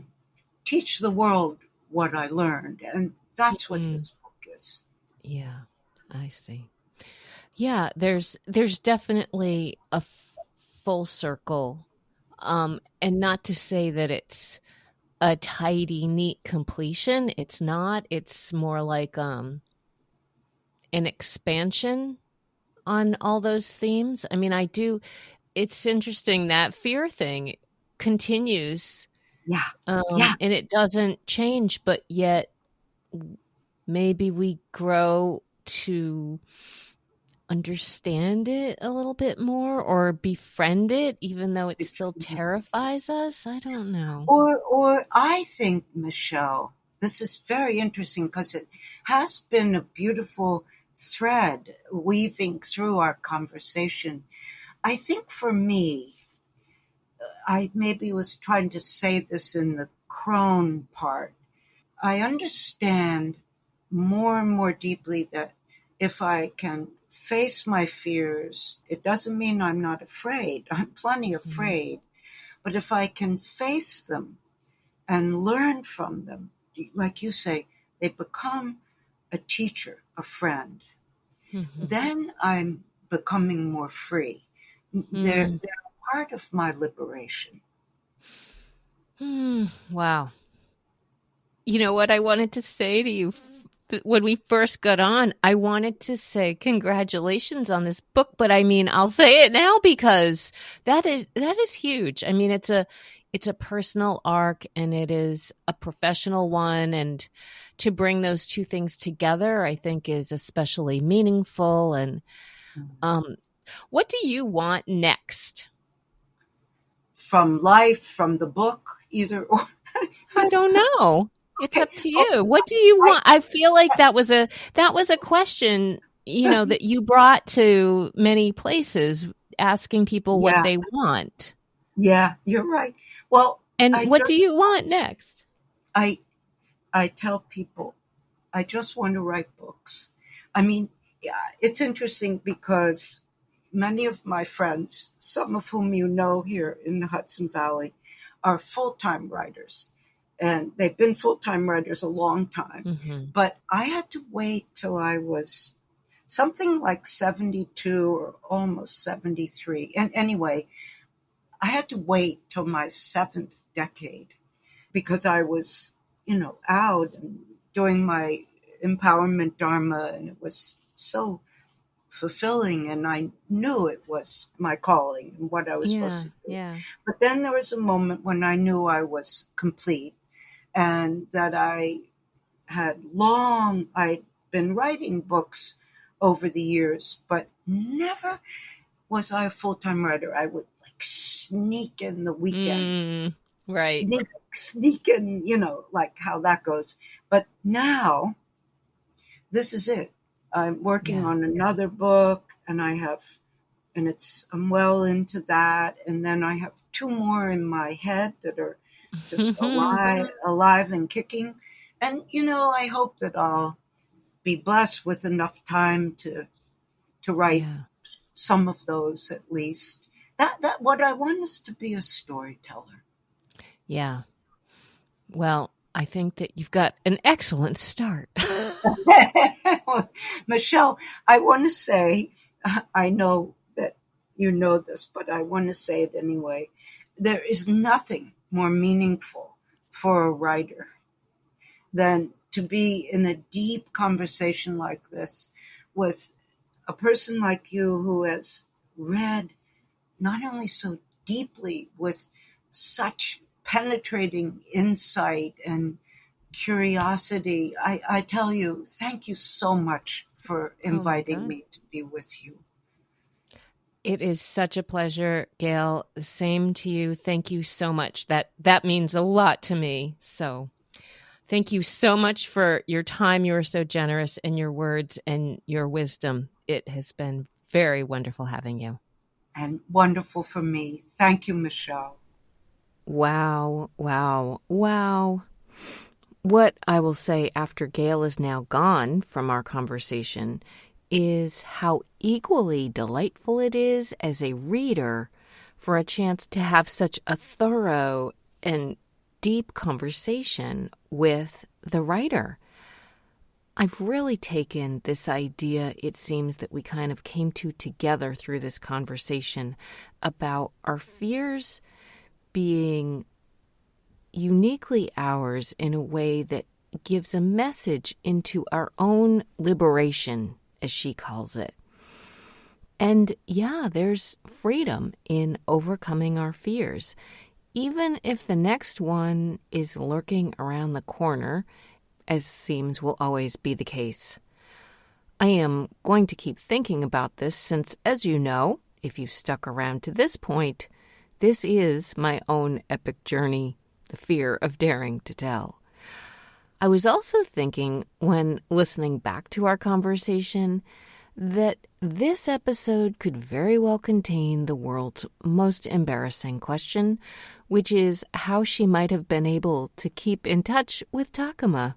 Speaker 1: teach the world what I learned. And that's what this book is.
Speaker 2: Yeah, I see. Yeah, there's definitely a full circle. And not to say that it's a tidy, neat completion. It's not. It's more like an expansion on all those themes. I mean, it's interesting that fear thing continues.
Speaker 1: Yeah.
Speaker 2: And it doesn't change, but yet maybe we grow to understand it a little bit more or befriend it, even though it still terrifies us. I don't know.
Speaker 1: Or I think, Michelle, this is very interesting because it has been a beautiful thread weaving through our conversation. I think for me, I maybe was trying to say this in the crone part. I understand more and more deeply that if I can face my fears, it doesn't mean I'm not afraid. I'm plenty afraid. But if I can face them and learn from them, like you say, they become a teacher, a friend. Then I'm becoming more free. They're part of my liberation.
Speaker 2: Wow. You know what I wanted to say to you when we first got on? I wanted to say congratulations on this book, but I mean, I'll say it now because that is huge. I mean, it's a personal arc and it is a professional one, and to bring those two things together, I think is especially meaningful. And what do you want next?
Speaker 1: From life, from the book, either or.
Speaker 2: I don't know. It's up to you. What do you want? I feel like that was a question, that you brought to many places, asking people what they want.
Speaker 1: Yeah, you're right. Well,
Speaker 2: and what do you want next?
Speaker 1: I tell people, I just want to write books. I mean, it's interesting because many of my friends, some of whom you know here in the Hudson Valley, are full-time writers. And they've been full-time writers a long time. But I had to wait till I was something like 72 or almost 73. And anyway, I had to wait till my 7th decade because I was, out and doing my empowerment dharma, and it was so fulfilling, and I knew it was my calling and what I was supposed to do.
Speaker 2: Yeah.
Speaker 1: But then there was a moment when I knew I was complete and that I'd been writing books over the years, but never was I a full-time writer. I would sneak in the weekend.
Speaker 2: Right.
Speaker 1: Sneak in, like how that goes. But now, this is it. I'm working on another book, and I'm well into that. And then I have 2 more in my head that are just alive and kicking. And, I hope that I'll be blessed with enough time to write some of those at least. That what I want is to be a storyteller.
Speaker 2: Yeah. Well, I think that you've got an excellent start.
Speaker 1: Michelle, I want to say, I know that you know this, but I want to say it anyway. There is nothing more meaningful for a writer than to be in a deep conversation like this with a person like you who has read not only so deeply with such penetrating insight and curiosity. I tell you, thank you so much for inviting me to be with you.
Speaker 2: It is such a pleasure, Gail. Same to you. Thank you so much. That means a lot to me. So thank you so much for your time. You are so generous in your words and your wisdom. It has been very wonderful having you.
Speaker 1: And wonderful for me. Thank you, Michelle.
Speaker 2: Wow. What I will say after Gail is now gone from our conversation is how equally delightful it is as a reader for a chance to have such a thorough and deep conversation with the writer. I've really taken this idea, it seems, that we kind of came to together through this conversation about our fears being uniquely ours in a way that gives a message into our own liberation, as she calls it. And there's freedom in overcoming our fears, even if the next one is lurking around the corner, as seems will always be the case. I am going to keep thinking about this since, as you know, if you've stuck around to this point, this is my own epic journey, the fear of daring to tell. I was also thinking, when listening back to our conversation, that this episode could very well contain the world's most embarrassing question, which is how she might have been able to keep in touch with Takuma.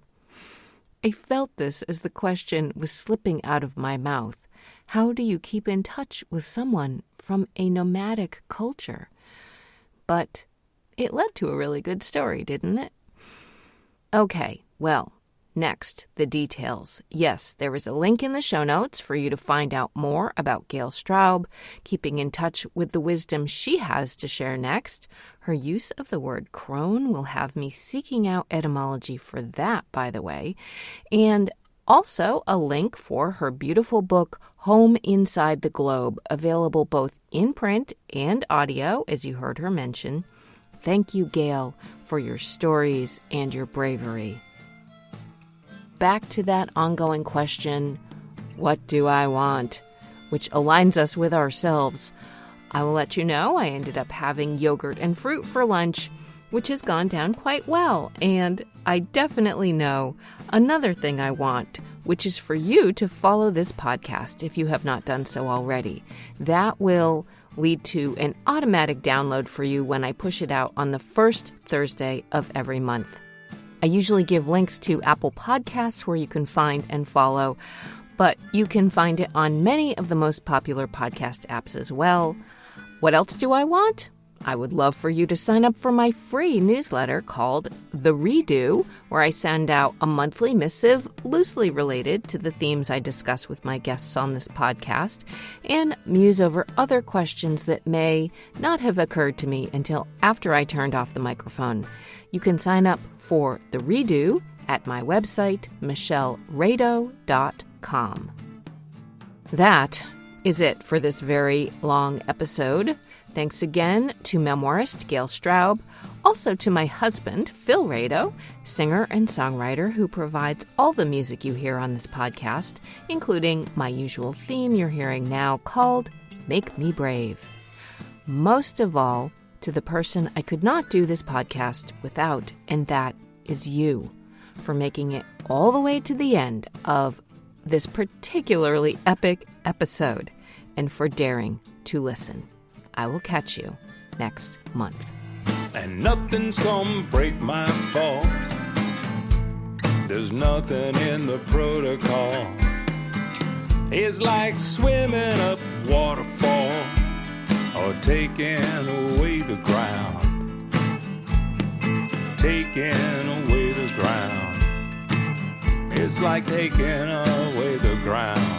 Speaker 2: I felt this as the question was slipping out of my mouth. How do you keep in touch with someone from a nomadic culture? But it led to a really good story, didn't it? Okay, well, next, the details. Yes, there is a link in the show notes for you to find out more about Gail Straub, keeping in touch with the wisdom she has to share next. Her use of the word crone will have me seeking out etymology for that, by the way. And also a link for her beautiful book, Home Inside the Globe, available both in print and audio, as you heard her mention. Thank you, Gail, for your stories and your bravery. Back to that ongoing question, what do I want? Which aligns us with ourselves. I will let you know I ended up having yogurt and fruit for lunch, which has gone down quite well. And I definitely know another thing I want, which is for you to follow this podcast if you have not done so already. That will lead to an automatic download for you when I push it out on the first Thursday of every month. I usually give links to Apple Podcasts where you can find and follow, but you can find it on many of the most popular podcast apps as well. What else do I want? I would love for you to sign up for my free newsletter called The Redo, where I send out a monthly missive loosely related to the themes I discuss with my guests on this podcast and muse over other questions that may not have occurred to me until after I turned off the microphone. You can sign up for The Redo at my website, michellerado.com. That is it for this very long episode. Thanks again to memoirist Gail Straub, also to my husband, Phil Rado, singer and songwriter who provides all the music you hear on this podcast, including my usual theme you're hearing now called Make Me Brave. Most of all, to the person I could not do this podcast without, and that is you, for making it all the way to the end of this particularly epic episode, and for daring to listen. I will catch you next month.
Speaker 3: And nothing's gonna break my fall. There's nothing in the protocol. It's like swimming up waterfall or taking away the ground. Taking away the ground. It's like taking away the ground.